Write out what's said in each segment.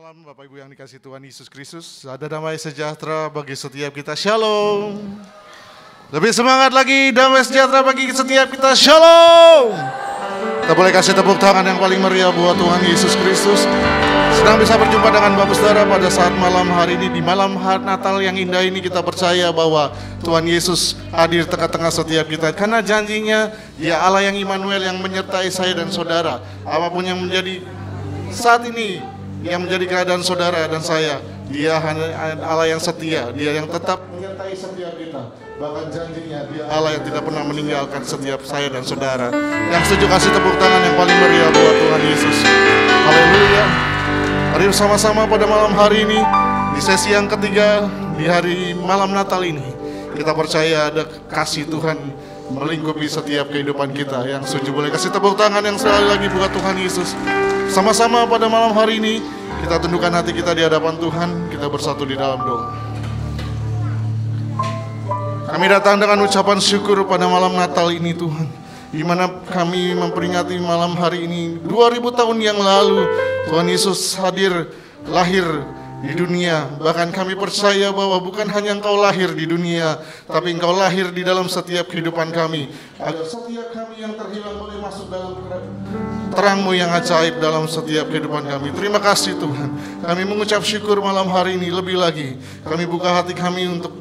malam Bapak Ibu yang dikasihi Tuhan Yesus Kristus. Ada damai sejahtera bagi setiap kita. Shalom. Lebih semangat lagi, damai sejahtera bagi setiap kita. Shalom. Kita boleh kasih tepuk tangan yang paling meriah buat Tuhan Yesus Kristus. Senang bisa berjumpa dengan Bapak Saudara pada saat malam hari ini. Di malam hari Natal yang indah ini kita percaya bahwa Tuhan Yesus hadir tengah-tengah setiap kita. Karena janjinya, ya Allah yang Immanuel yang menyertai saya dan saudara. Apapun yang menjadi saat ini, yang menjadi keadaan saudara dan saya, Dia hanya Allah yang setia, Dia yang tetap menyertai setiap kita. Bahkan janjinya, Dia Allah yang tidak pernah meninggalkan setiap saya dan saudara. Yang setuju kasih tepuk tangan yang paling meriah buat Tuhan Yesus. Haleluya. Mari bersama-sama pada malam hari ini, di sesi yang ketiga, di hari malam Natal ini, kita percaya ada kasih Tuhan melingkupi setiap kehidupan kita. Yang setuju boleh kasih tepuk tangan yang sekali lagi buat Tuhan Yesus. Sama-sama pada malam hari ini, kita tundukkan hati kita di hadapan Tuhan. Kita bersatu di dalam doa. Kami datang dengan ucapan syukur pada malam Natal ini Tuhan, di mana kami memperingati malam hari ini 2000 tahun yang lalu Tuhan Yesus hadir, lahir di dunia. Bahkan kami percaya bahwa bukan hanya Engkau lahir di dunia, tapi Engkau lahir di dalam setiap kehidupan kami, agar setiap kami yang terhilang boleh masuk dalam terang-Mu yang ajaib dalam setiap kehidupan kami. Terima kasih Tuhan. Kami mengucap syukur malam hari ini. Lebih lagi, kami buka hati kami untuk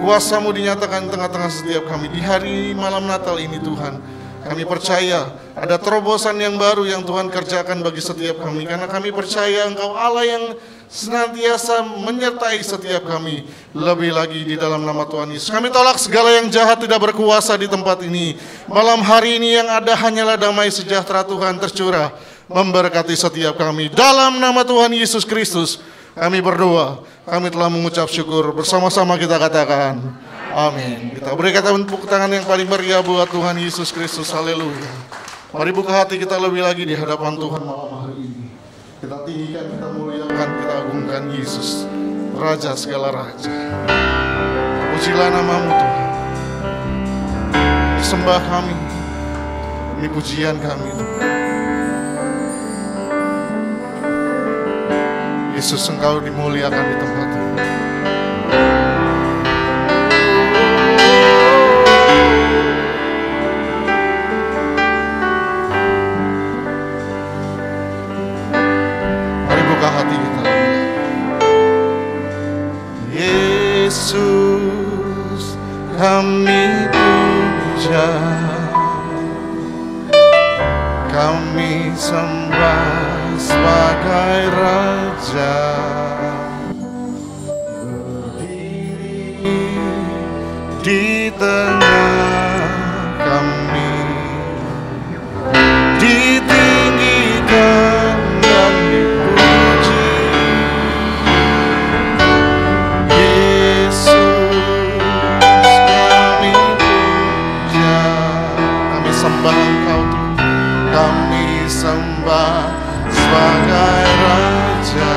kuasa-Mu dinyatakan tengah-tengah setiap kami. Di hari malam Natal ini Tuhan, kami percaya ada terobosan yang baru yang Tuhan kerjakan bagi setiap kami. Karena kami percaya Engkau Allah yang senantiasa menyertai setiap kami. Lebih lagi di dalam nama Tuhan Yesus, kami tolak segala yang jahat tidak berkuasa di tempat ini. Malam hari ini yang ada hanyalah damai sejahtera Tuhan tercurah, memberkati setiap kami. Dalam nama Tuhan Yesus Kristus kami berdoa, kami telah mengucap syukur. Bersama-sama kita katakan amin. Kita berikan tepuk tangan yang paling meriah buat Tuhan Yesus Kristus. Haleluya. Mari buka hati kita lebih lagi di hadapan Tuhan malam hari ini. Kita tinggikan, kita muliakan, kita agungkan Yesus, Raja segala raja. Pujilah nama-Mu Tuhan. Disembah kami, ini pujian kami Tuhan. Yesus, Engkau dimuliakan di tempat ini. Hati kita. Yesus kami puja, kami sembah sebagai Raja. Berdiri di tengah kami, ditinggikan dan dipuji. Yesus kami puja, kami sembah Engkau Tuhan, kami sembah sebagai Raja.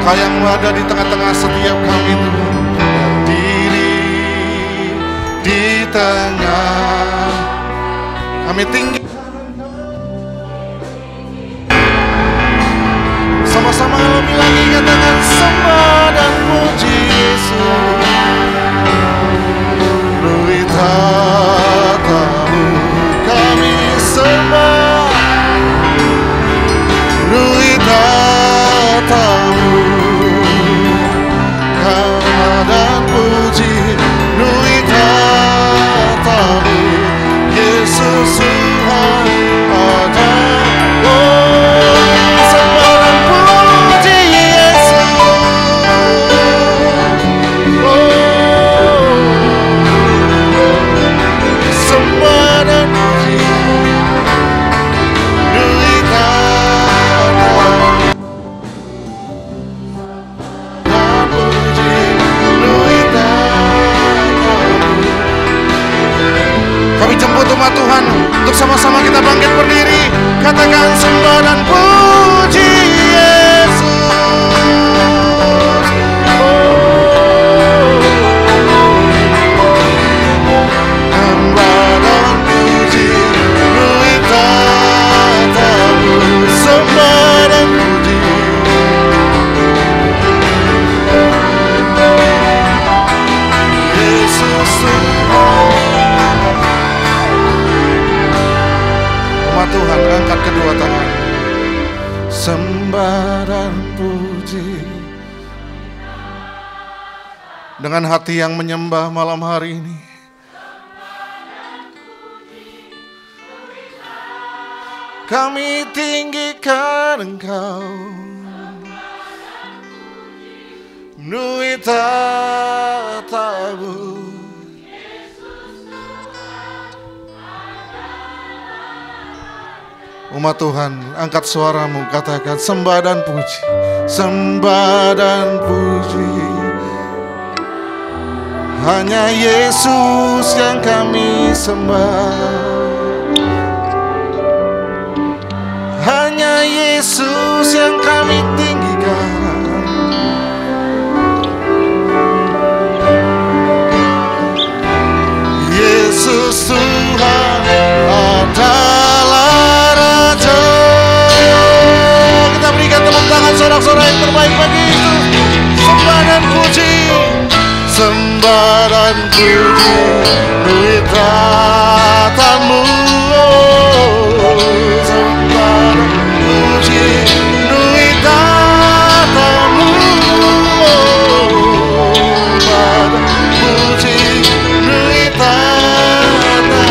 Yang ada di tengah-tengah setiap kami Tuhan, berdiri di tengah kami tinggi. Sama-sama lebih lagi katakan sembah dan puji Yesus. Ruitatamu kami sembah, dengan hati yang menyembah malam hari ini. Kami tinggikan Engkau, memenuhi tatamu. Umat Tuhan, angkat suaramu, katakan sembah dan puji, sembah dan puji. Hanya Yesus yang kami sembah, hanya Yesus yang kami tinggikan. Yesus Tuhan adalah Raja. Kita berikan tepuk tangan sorak-sorai yang terbaik bagi Yesus. Sembah dan puji, sembah dan puji, menuhi tatamu. Sembah dan puji, menuhi tatamu. Sembah dan puji, menuhi tatamu.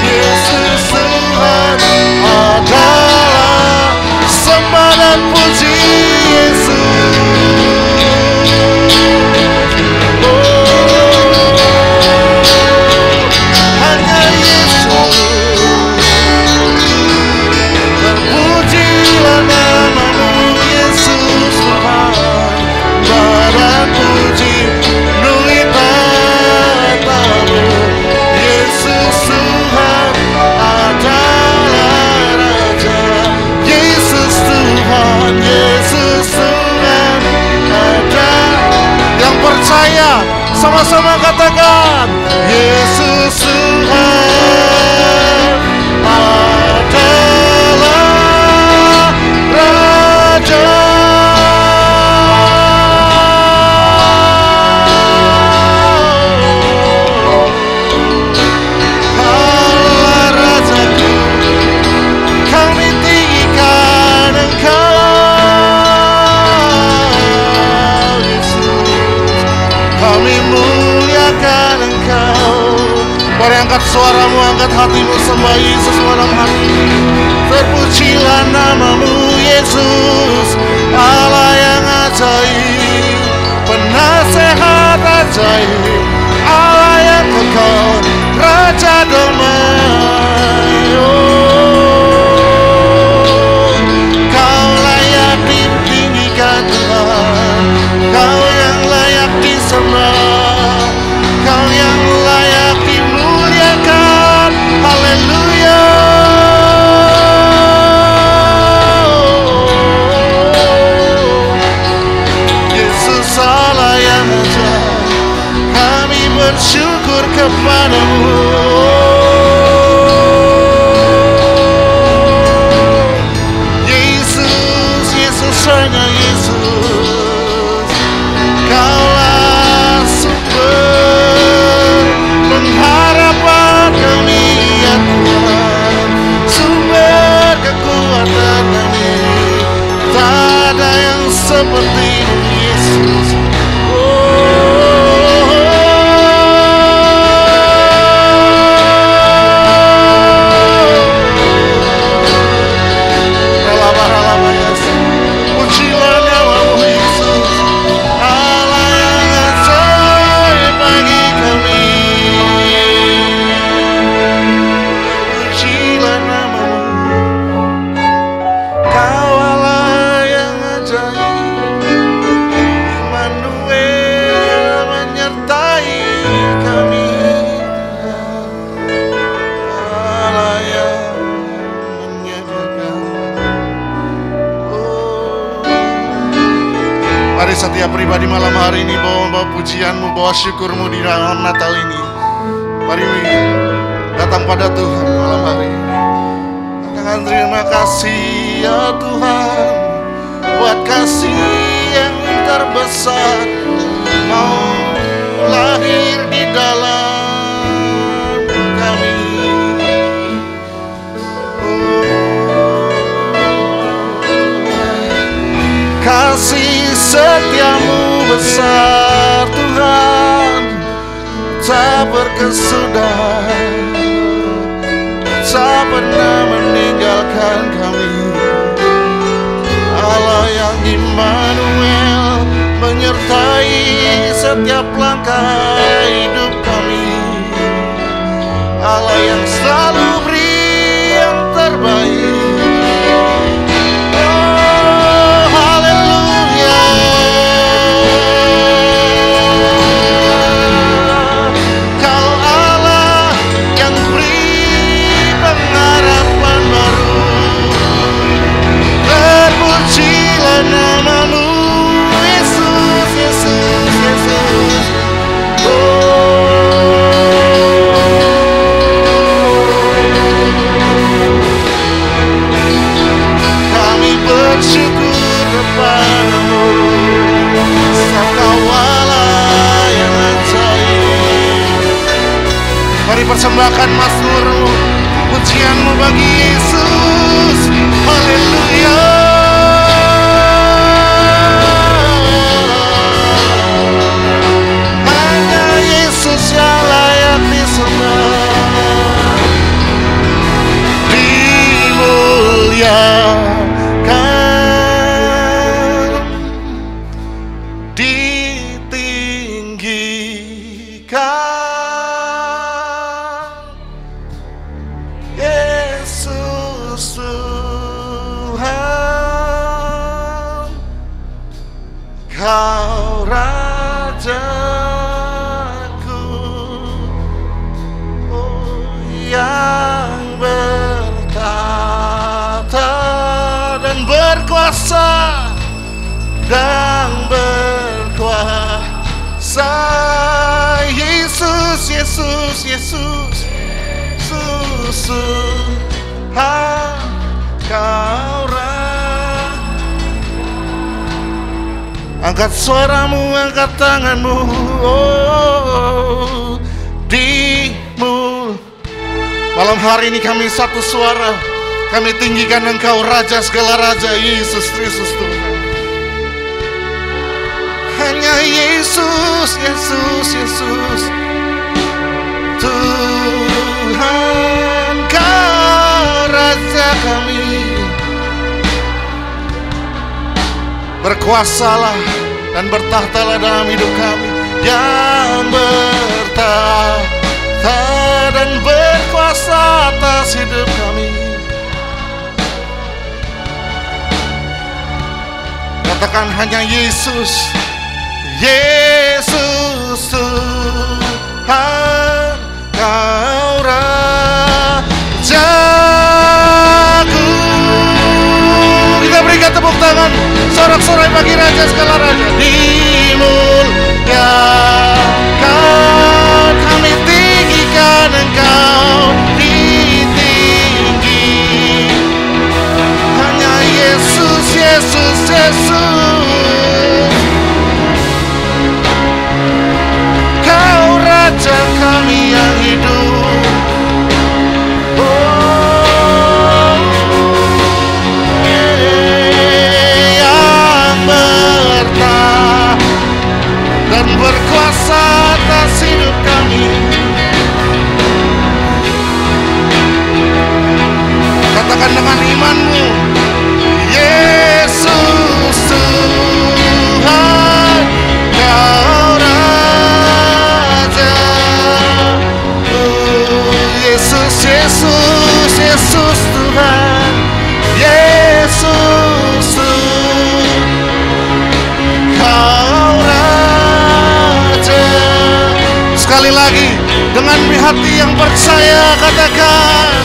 Yesus Tuhan adalah. Sembah dan puji Yesus. Hanya Yesus. Terpujilah namamu Yesus Tuhan. Sembah puji menuhi tatamu. Yesus Tuhan adalah Raja. Yesus Tuhan, Yesus Tuhan ada. Yang percaya sama-sama katakan Yesus Tuhan adalah Raja. Allah Rajaku, kami tinggikan Engkau Yesus, kami muliakan Engkau. Mari angkat suaramu, angkat hatimu, sembah Yesus malam hari ini. Terpujilah namamu Yesus, Allah yang ajaib, penasehat ajaib, Allah yang kekal, Raja damai. Kau layak ditinggikan Tuhan, Kau yang layak disembah, Kau yang layak dimuliakan. Haleluya. Yesus Allah yang ajaib, kami bersyukur kepadamu. Yesus, Yesus, hanya Yesus. Kaulah sumber pengharapan kami ya Tuhan, sumber kekuatan kami. Tak ada yang seperti-Mu Yesus. Pujilah namamu Yesus, Allah yang ajaib bagi kami. Pujilah namamu, Kau Allah yang ajaib, Immanuel menyertai kami. Allah yang menyediakan. Mari setiap pribadi malam hari ini bawa pujianmu, bawa syukurmu di dalam Natal ini. Mari datang pada Tuhan malam hari ini. Katakan terima kasih ya Tuhan, buat kasih yang terbesar mau lahir di dalam kami. Kasih setiamu besar Tuhan. berkesudahan, tak pernah meninggalkan kami. Allah yang Immanuel menyertai setiap langkah hidup kami. Allah yang selalu beri yang terbaik. Oh, haleluya. Kau Allah yang beri pengharapan baru. Terpujilah namamu, Yesus, Yesus, Yesus. Kami bersyukur kepadamu, sebab Kau Allah yang ajaib. Mari persembahkan mazmurmu, pujianmu bagi Yesus. Haleluya. Hanya Yesus yang layak disembah, dimuliakan, ditinggikan. Yesus Tuhan, Kau Rajaku, oh, yang bertata dan berkuasa, dan berkuasa. Yesus, Yesus, Yesus, Yesus Tuhan, Kau angkat suaramu, angkat tanganmu, oh, malam hari ini kami satu suara, kami tinggikan Engkau Raja segala Raja, Yesus Kristus Tuhan. Hanya Yesus, Yesus, Yesus Tuhan, Kau Raja kami. Berkuasalah dan bertahtalah dalam hidup kami, yang bertahta dan berkuasa atas hidup kami. Katakan hanya Yesus, Yesus Tuhan, Kau Rajaku. Kita berikan tepuk tangan sorak-sorai bagi Raja segala Raja. Dimuliakan, kami tinggikan Engkau, ditinggi. Hanya Yesus, Yesus, Yesus, Kau Raja kami yang hidup. Dan berkuasa atas hidup kami. Katakan dengan imanmu, Yesus Tuhan, Kau Raja. Yesus, Yesus, Yesus Tuhan, Yesus Tuhan, Kau Raja. Sekali lagi dengan hati yang percaya katakan,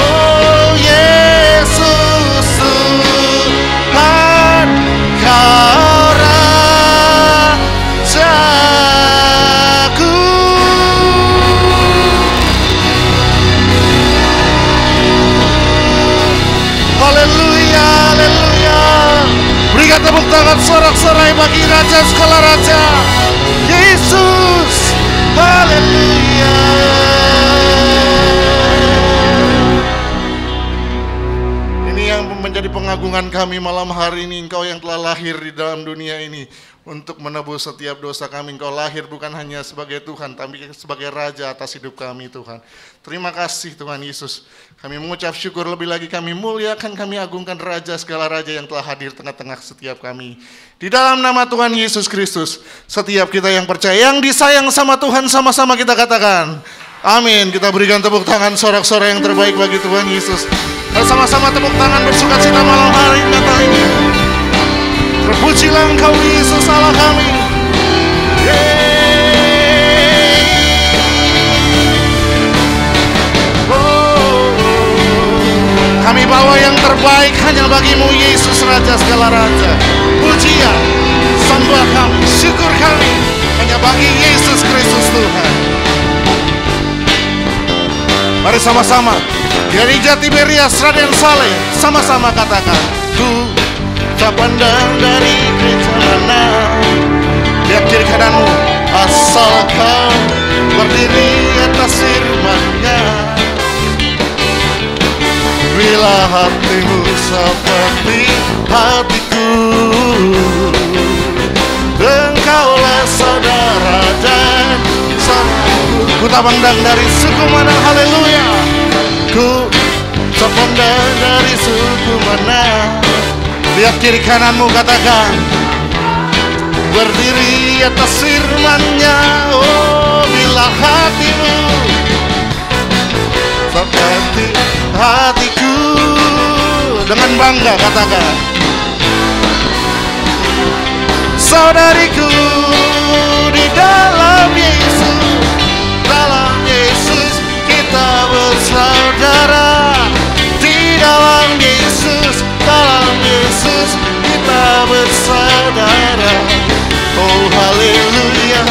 oh Yesus Tuhan, Kau Rajaku. Haleluya, haleluya. Berikan tepuk tangan sorak-sorai bagi Raja segala Raja, Yesus. Haleluya. Ini yang menjadi menjadi pengagungan kami malam hari ini. Engkau yang telah lahir di dalam dunia ini untuk menebus setiap dosa kami. Engkau lahir bukan hanya sebagai Tuhan, tapi sebagai Raja atas hidup kami Tuhan. Terima kasih Tuhan Yesus. Kami mengucap syukur, lebih lagi kami muliakan, kami agungkan Raja segala Raja yang telah hadir tengah-tengah setiap kami. Di dalam nama Tuhan Yesus Kristus, setiap kita yang percaya, yang disayang sama Tuhan, sama-sama kita katakan amin. Kita berikan tepuk tangan sorak-sorai yang terbaik bagi Tuhan Yesus. Dan sama-sama tepuk tangan bersukacita malam hari Natal ini. Terpujilah Engkau Yesus Allah kami. Kami bawa yang terbaik hanya bagimu Yesus Raja segala Raja. Pujian, sembah kami, syukur kami hanya bagi Yesus Kristus Tuhan. Mari sama-sama gereja Tiberias Raden Saleh, sama-sama katakan, ku tak pandang dari gereja mana, lihat kiri kananmu, asal kau berdiri atas firman-Nya. Bila hatimu seperti hatiku, engkaulah saudara dan satu. Ku tak pandang dari suku mana, haleluya. Ku tak pandang dari suku mana, lihat kiri kananmu, katakan, berdiri atas firman-Nya. Oh, bila hatimu seperti hatiku, dengan bangga katakan, saudariku di dalam Yesus, dalam Yesus kita bersaudara. Di dalam Yesus, dalam Yesus kita bersaudara. Oh haleluya,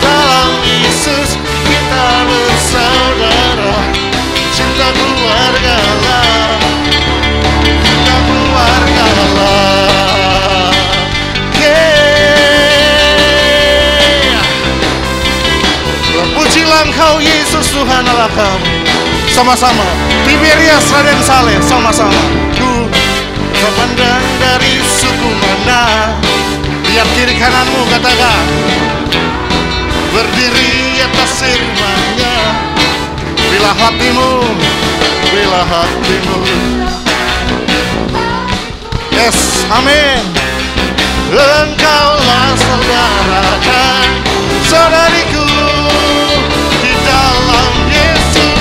dalam Yesus kita bersaudara. Cinta keluarga lah, cinta keluarga lah. Pujilah Engkau Yesus Tuhan Allah kami. Sama-sama Tiberias Raden Saleh, sama-sama. Ku terpandang dari suku mana, lihat kiri kananmu, katakan, berdiri atas firman-Nya. Bila hatimu, bila hatimu, yes, amin. Engkaulah saudara dan saudariku. Di dalam Yesus,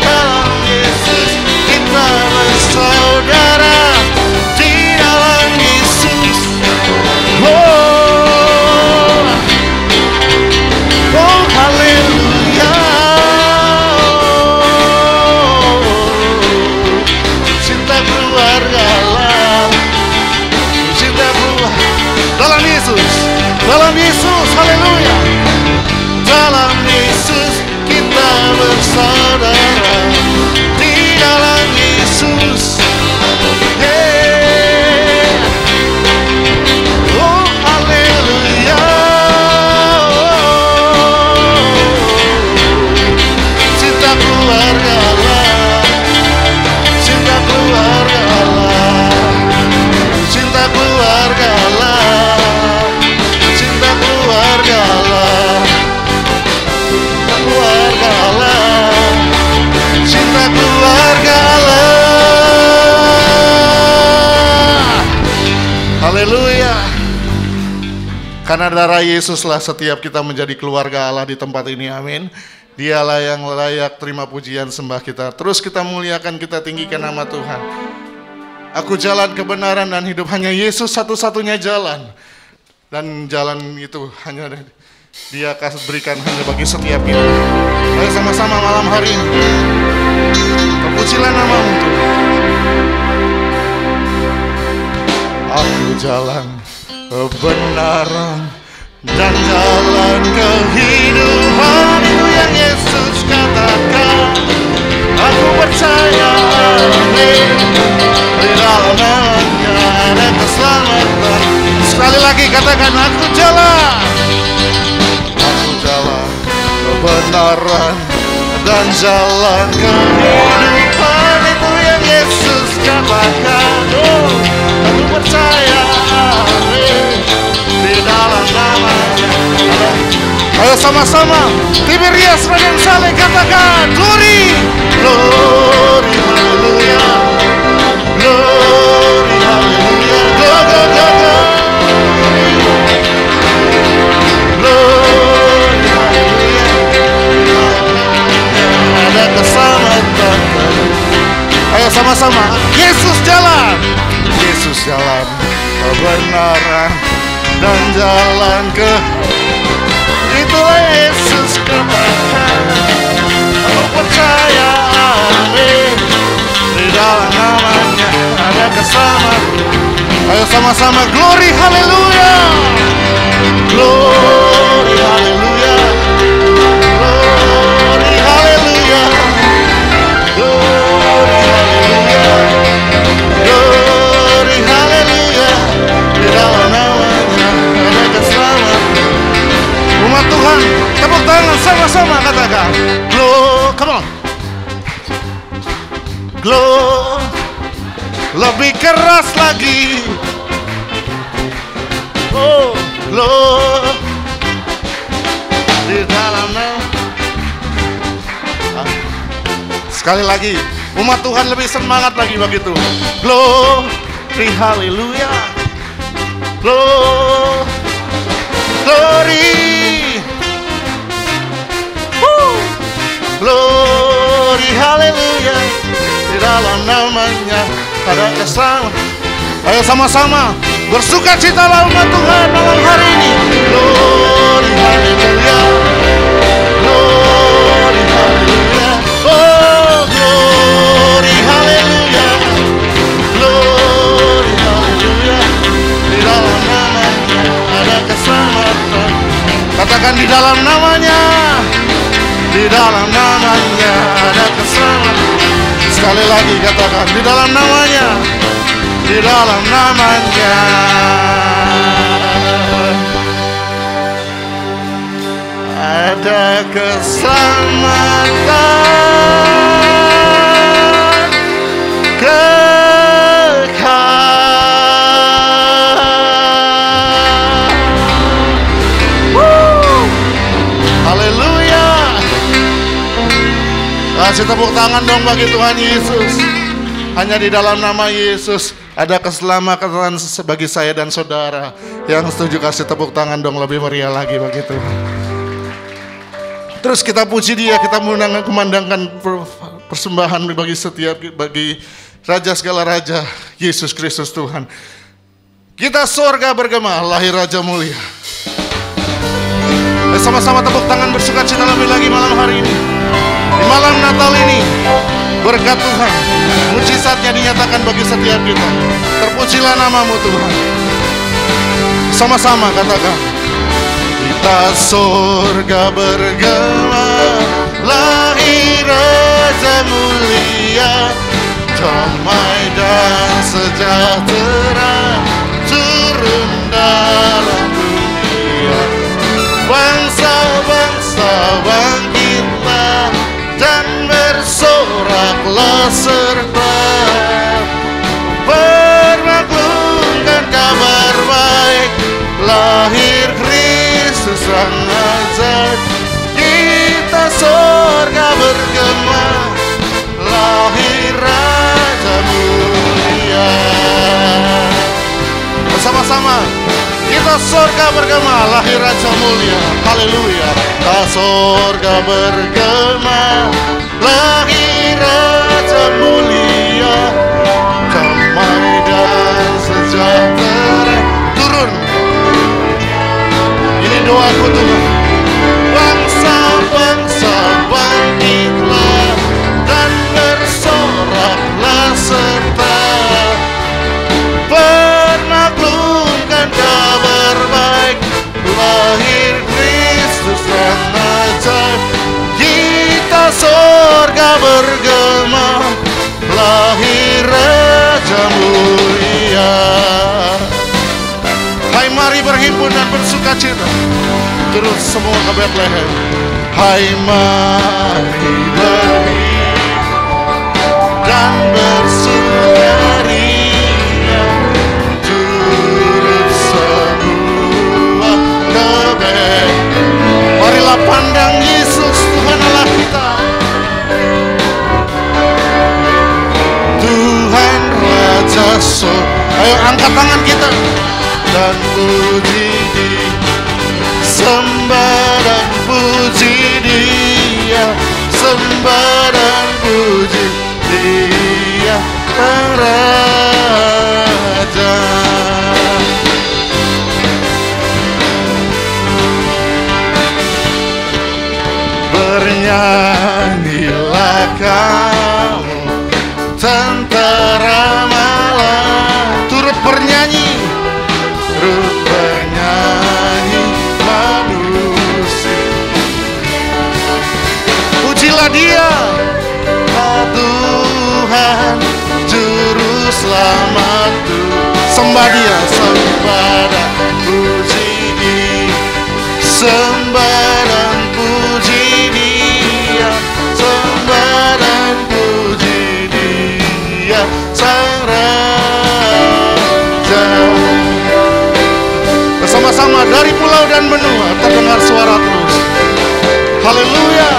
dalam Yesus kita bersaudara. Di dalam Yesus, oh, oh haleluya. Cinta keluarga lah, cinta keluarga. Dalam Yesus, dalam Yesus, haleluya. Dalam Yesus kita bersaudara. Di dalam Yesus, hey. Oh haleluya. Cinta keluarga lah, cinta keluarga lah, cinta keluarga lah, cinta keluarga lah, keluarga Allah, cinta keluarga Allah. Haleluya. Karena darah Yesuslah setiap kita menjadi keluarga Allah di tempat ini, amin. Dialah yang layak terima pujian sembah kita. Terus kita muliakan, kita tinggikan nama Tuhan. Aku jalan kebenaran dan hidup, hanya Yesus satu-satunya jalan. Dan jalan itu hanya Dia akan berikan hanya bagi setiap kita. Mari sama-sama malam hari ini terpujilah nama-Mu Tuhan. Aku jalan kebenaran dan jalan kehidupan, itu yang Yesus katakan. Aku percaya di dalamnya ada keselamatan. Sekali lagi katakan, aku jalan kebenaran dan jalan kehidupan, itu yang Yesus katakan. katakan, aku percaya di dalam namanya. Ayo sama-sama, Tiberias Raden Saleh katakan, glory, glory, haleluya, glory, haleluya, go, go, go, go, glory, haleluya, ada keselamatan. Ayo sama-sama, Yesus jalan, Yesus jalan, kebenaran dan jalan ke. Itulah Yesus katakan, aku percaya, amin, di dalam namanya ada keselamatan. Ayo sama-sama, glory, haleluya, glory, haleluya, glory, haleluya, glory, haleluya, glory, haleluya, di dalam namanya ada keselamatan. Umat Tuhan, tepuk tangan sama-sama katakan, glow, come on, glow, lebih keras lagi, oh, glow, di dalam nama. Sekali lagi, umat Tuhan lebih semangat lagi begitu, glory, haleluya, glory, glory, glory, haleluya, di dalam namanya ada keselamatan. Ayo sama-sama bersuka cita umat Tuhan malam hari ini. Glory, haleluya, glory, haleluya, oh glory, haleluya, glory, haleluya, di dalam namanya ada keselamatan. Katakan, di dalam namanya, di dalam namanya ada keselamatan. Sekali lagi katakan, di dalam namanya, di dalam namanya ada keselamatan kekal. Haleluya. Kasih tepuk tangan dong bagi Tuhan Yesus. Hanya di dalam nama Yesus ada keselamatan bagi saya dan saudara. Yang setuju kasih tepuk tangan dong, lebih meriah lagi bagi Tuhan. Terus kita puji Dia, kita kumandangkan persembahan bagi Raja segala Raja, Yesus Kristus Tuhan. Kita sorga bergema, lahir Raja mulia. Sama-sama tepuk tangan bersuka cita lebih lagi malam hari ini. Di malam Natal ini, berkat Tuhan, mujizatnya dinyatakan bagi setiap kita. Terpujilah namamu Tuhan. Sama-sama katakan, kita surga bergema, lahir Raja mulia, damai dan sejahtera turun dalam dunia. Bangsa-bangsa bangkitlah dan bersoraklah serta bermaklumkan kabar baik, lahir Kristus Sang Ajaib. Kita sorga bergema, lahir Raja mulia. Bersama-sama kita sorga bergema, lahir Raja mulia. Haleluya. Kita sorga bergema, lahir Raja mulia, damai dan sejahtera turun. Ini doaku Tuhan. Bangsa-bangsa bangkitlah dan bersoraklah serta bermaklumkan kabar baik, lahir Kristus Sang Ajaib. Kita sorga bergema, lahir Raja mulia. Hai, mari berhimpun dan bersuka cita terus semua ke Bethlehem. Hai, mari berhimpun dan bersukaria, turut semua kebaikan. Marilah pandang Yesus, Tuhan Allah kita, Tuhan Raja Ayo angkat tangan kita dan puji Dia, sembah dan puji Dia, sembah dan puji Dia, Sang Raja. Bernyanyilah kamu tentara malam, turut bernyanyi manusia. Pujilah Dia, Tuhan Juru Selamatku. Sembah Dia, sembah dan puji Dia, sembah dan puji Dia, sembah dan puji Dia, Sang Raja. Bersama-sama dari pulau dan benua terdengar suara terus. Haleluya.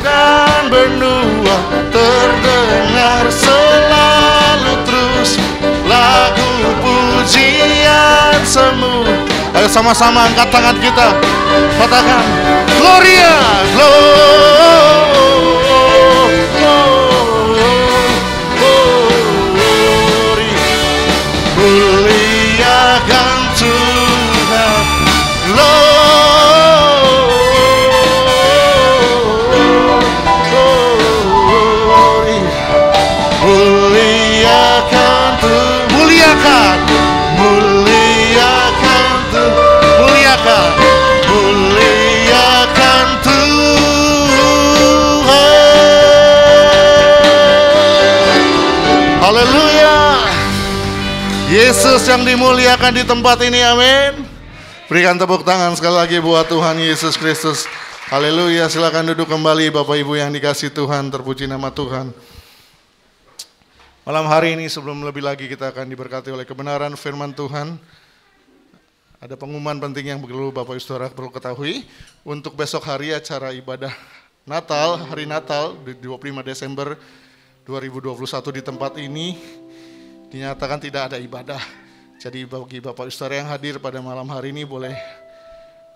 Dan benua terdengar selalu terus lagu pujian semu. Ayo sama-sama angkat tangan kita, katakan Gloria, glory, muliakan Tuhan, glory, muliakan Tuhan, muliakan Tuhan. Haleluya. Yesus yang dimuliakan di tempat ini, amin. Berikan tepuk tangan sekali lagi buat Tuhan Yesus Kristus. Haleluya. Silakan duduk kembali Bapak Ibu yang dikasihi Tuhan, terpuji nama Tuhan. Malam hari ini sebelum lebih lagi kita akan diberkati oleh kebenaran firman Tuhan. Ada pengumuman penting yang perlu Bapak Ibu Saudara perlu ketahui. Untuk besok hari acara ibadah Natal, hari Natal di 25 Desember 2021 di tempat ini dinyatakan tidak ada ibadah. Jadi bagi Bapak Ibu Saudara yang hadir pada malam hari ini boleh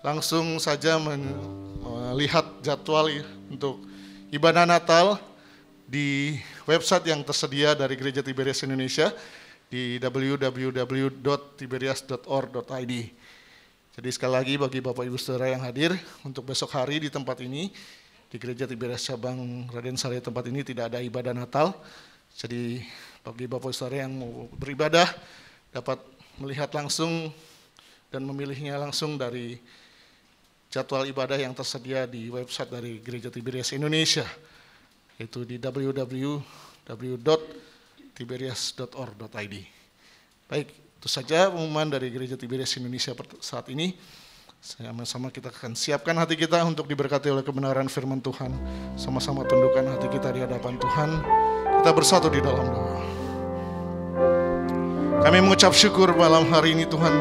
langsung saja melihat jadwal untuk ibadah Natal di website yang tersedia dari Gereja Tiberias Indonesia di www.tiberias.org.id. Jadi sekali lagi bagi Bapak Ibu Saudara yang hadir untuk besok hari di tempat ini di Gereja Tiberias Cabang Raden Saleh tempat ini tidak ada ibadah Natal. Jadi bagi Bapak Ibu Saudara yang mau beribadah dapat melihat langsung dan memilihnya langsung dari jadwal ibadah yang tersedia di website dari Gereja Tiberias Indonesia, yaitu di www.tiberias.org.id. Baik, itu saja pengumuman dari Gereja Tiberias Indonesia saat ini. Sama-sama kita akan siapkan hati kita untuk diberkati oleh kebenaran firman Tuhan. Sama-sama tundukkan hati kita di hadapan Tuhan. Kita bersatu di dalam doa. Kami mengucap syukur malam hari ini Tuhan.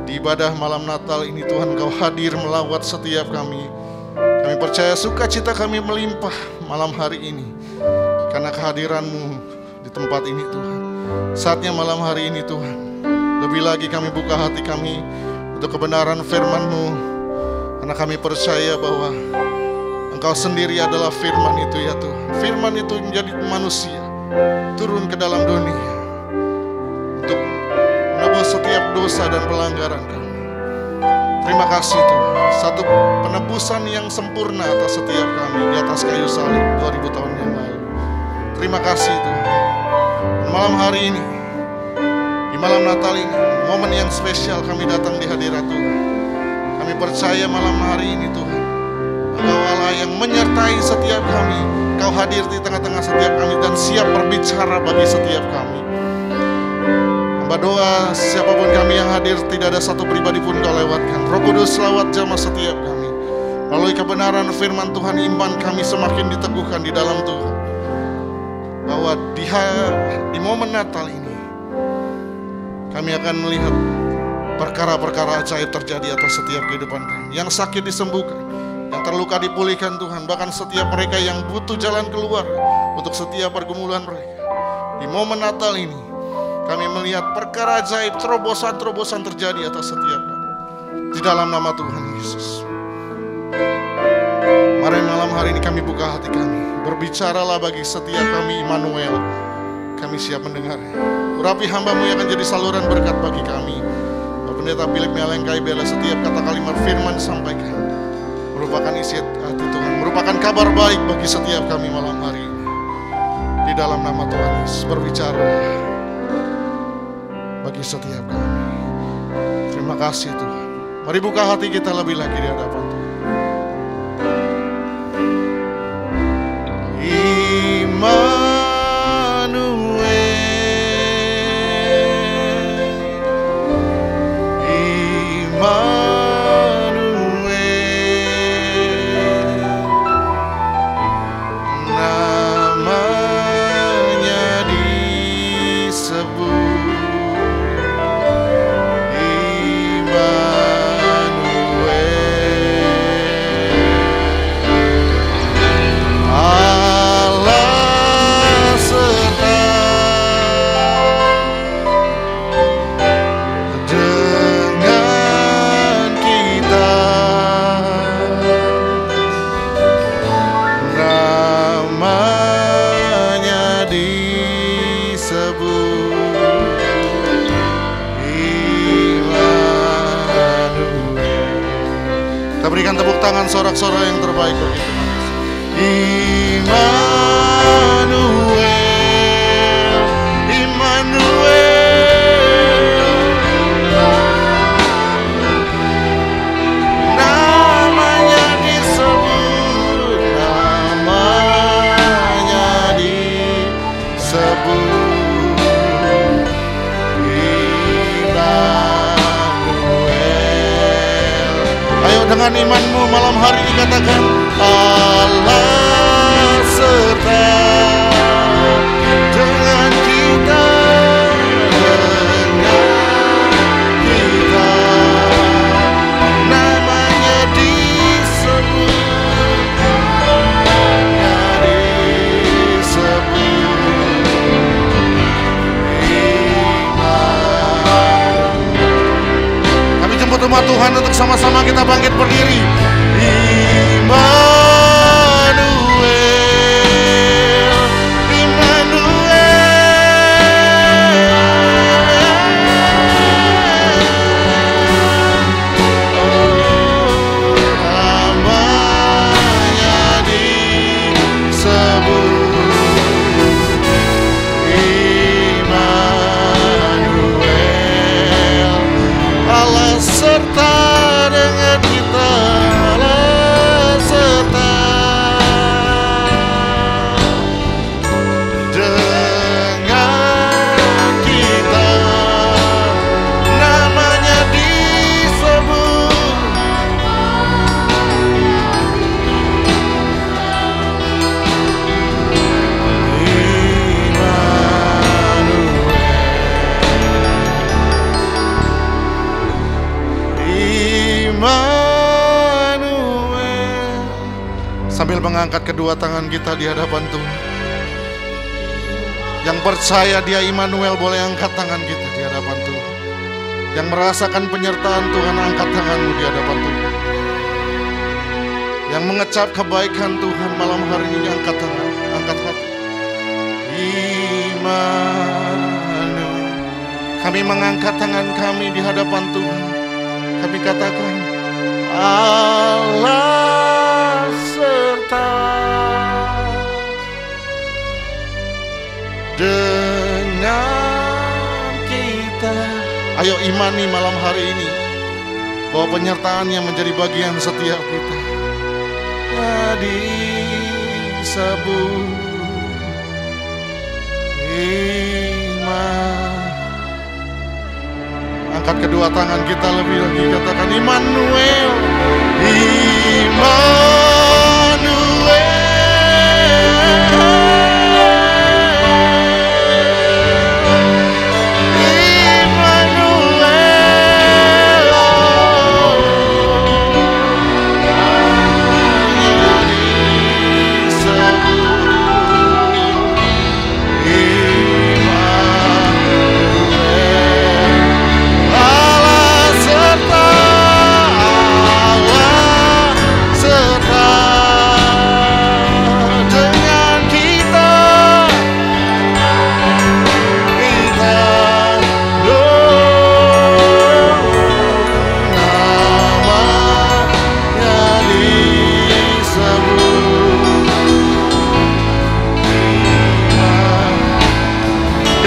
Di ibadah malam Natal ini Tuhan Engkau hadir melawat setiap kami. Kami percaya sukacita kami melimpah malam hari ini karena kehadiran-Mu di tempat ini Tuhan. Saatnya malam hari ini Tuhan, lebih lagi kami buka hati kami untuk kebenaran firman-Mu, karena kami percaya bahwa Engkau sendiri adalah firman itu ya Tuhan. Firman itu menjadi manusia, turun ke dalam dunia untuk menebus setiap dosa dan pelanggaran kami. Terima kasih Tuhan, satu penebusan yang sempurna atas setiap kami di atas kayu salib 2000 tahun yang lalu. Terima kasih Tuhan. Dan malam hari ini, di malam Natal ini, momen yang spesial kami datang di hadirat Tuhan. Kami percaya malam hari ini Tuhan, Engkau Allah yang menyertai setiap kami. Engkau hadir di tengah-tengah setiap kami dan siap berbicara bagi setiap kami. Hamba doa siapapun kami yang hadir, tidak ada satu pribadi pun Kau lewatkan. Roh Kudus lawat jamah setiap kami. Melalui kebenaran firman Tuhan, iman kami semakin diteguhkan di dalam Tuhan. Bahwa di momen Natal ini kami akan melihat perkara-perkara ajaib terjadi atas setiap kehidupan kami. Yang sakit disembuhkan, yang terluka dipulihkan Tuhan. Bahkan setiap mereka yang butuh jalan keluar untuk setiap pergumulan mereka. Di momen Natal ini kami melihat perkara ajaib, terobosan-terobosan terjadi atas setiap kami. Di dalam nama Tuhan Yesus. Mari malam hari ini kami buka hati kami. Berbicaralah bagi setiap kami, Immanuel. Kami siap mendengarnya. Urapi hamba-Mu yang akan jadi saluran berkat bagi kami. Bapak Pendeta Philip Melengkai Bela, setiap kata kalimat firman disampaikan merupakan isi hati Tuhan, merupakan kabar baik bagi setiap kami malam hari ini. Di dalam nama Tuhan Yesus, berbicara bagi setiap kami. Terima kasih Tuhan. Mari buka hati kita lebih lagi di hadapan Tuhan. Sorak-sorak yang terbaik bagi Tuhan Yesus. Immanuel, Immanuel, namanya disebut, namanya disebut. Dengan imanmu malam hari ini katakan, Allah serta dengan kita, namanya disebut, Kami jemput umat Tuhan untuk sama-sama kita bangkit berdiri. Sambil mengangkat kedua tangan kita di hadapan Tuhan. Yang percaya Dia Immanuel boleh angkat tangan kita di hadapan Tuhan. Yang merasakan penyertaan Tuhan, angkat tanganmu di hadapan Tuhan. Yang mengecap kebaikan Tuhan malam hari ini, angkat tangan, angkat hati. Immanuel. Kami mengangkat tangan kami di hadapan Tuhan. Kami katakan, Allah serta dengan kita. Ayo imani malam hari ini bahwa penyertaannya menjadi bagian setiap kita. Disebut iman. Angkat kedua tangan kita lebih lagi, katakan Immanuel.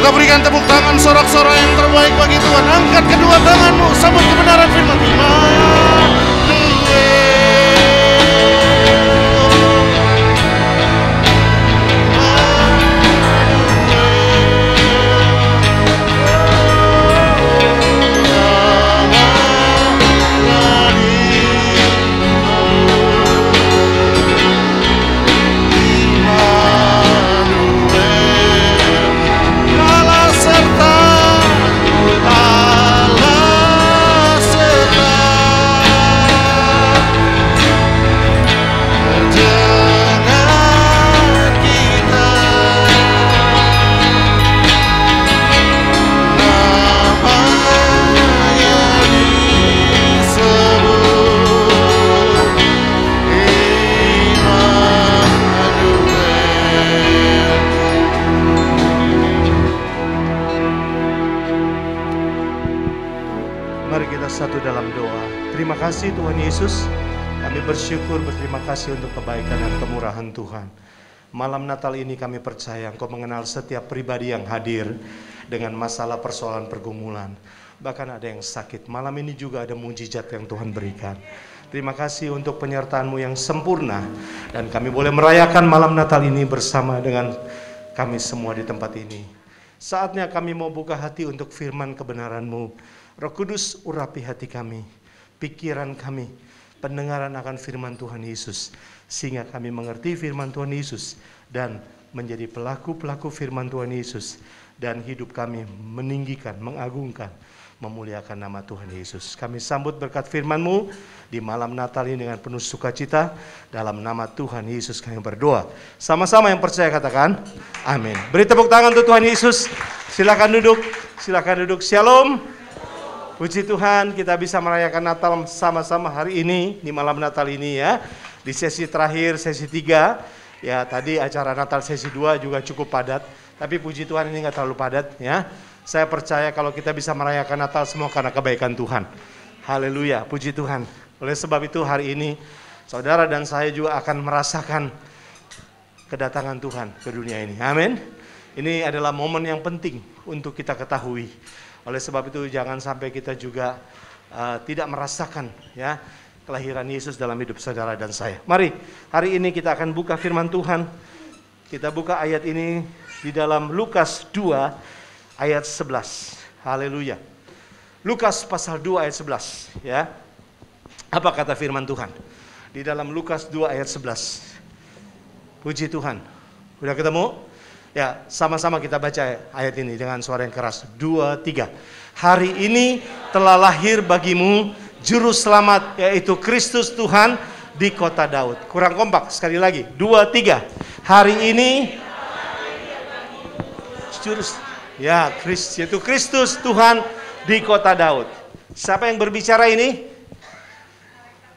Kita berikan tepuk tangan sorak-sorai yang terbaik bagi Tuhan. Angkat kedua tanganmu, sambut kebenaran firman Immanuel. Mari kita satu dalam doa. Terima kasih Tuhan Yesus. Kami bersyukur, berterima kasih untuk kebaikan dan kemurahan Tuhan. Malam Natal ini kami percaya Engkau mengenal setiap pribadi yang hadir dengan masalah persoalan pergumulan. Bahkan ada yang sakit. Malam ini juga ada mujizat yang Tuhan berikan. Terima kasih untuk penyertaan-Mu yang sempurna. Dan kami boleh merayakan malam Natal ini bersama dengan kami semua di tempat ini. Saatnya kami mau buka hati untuk firman kebenaran-Mu. Roh Kudus, urapi hati kami, pikiran kami, pendengaran akan firman Tuhan Yesus, sehingga kami mengerti firman Tuhan Yesus dan menjadi pelaku-pelaku firman Tuhan Yesus, dan hidup kami meninggikan, mengagungkan, memuliakan nama Tuhan Yesus. Kami sambut berkat firman-Mu di malam Natal ini dengan penuh sukacita. Dalam nama Tuhan Yesus kami berdoa. Sama-sama yang percaya katakan amin. Beri tepuk tangan untuk Tuhan Yesus. Silakan duduk, silakan duduk. Shalom. Puji Tuhan, kita bisa merayakan Natal sama-sama hari ini, di malam Natal ini ya. Di sesi terakhir, sesi 3, ya tadi acara Natal sesi 2 juga cukup padat. Tapi puji Tuhan ini gak terlalu padat ya. Saya percaya kalau kita bisa merayakan Natal semua karena kebaikan Tuhan. Haleluya, puji Tuhan. Oleh sebab itu hari ini, saudara dan saya juga akan merasakan kedatangan Tuhan ke dunia ini. Amin. Ini adalah momen yang penting untuk kita ketahui. Oleh sebab itu jangan sampai kita juga tidak merasakan ya kelahiran Yesus dalam hidup saudara dan saya. Mari, hari ini kita akan buka firman Tuhan. Kita buka ayat ini di dalam Lukas 2 ayat 11. Haleluya. Lukas pasal 2 ayat 11 ya. Apa kata firman Tuhan? Di dalam Lukas 2 ayat 11. Puji Tuhan. Udah ketemu? Ya, sama-sama kita baca ayat ini dengan suara yang keras. 2, 3. Hari ini telah lahir bagimu Juru Selamat, yaitu Kristus Tuhan di kota Daud. Kurang kompak, sekali lagi. 2, 3. Hari ini yaitu Kristus Tuhan di kota Daud. Siapa yang berbicara ini?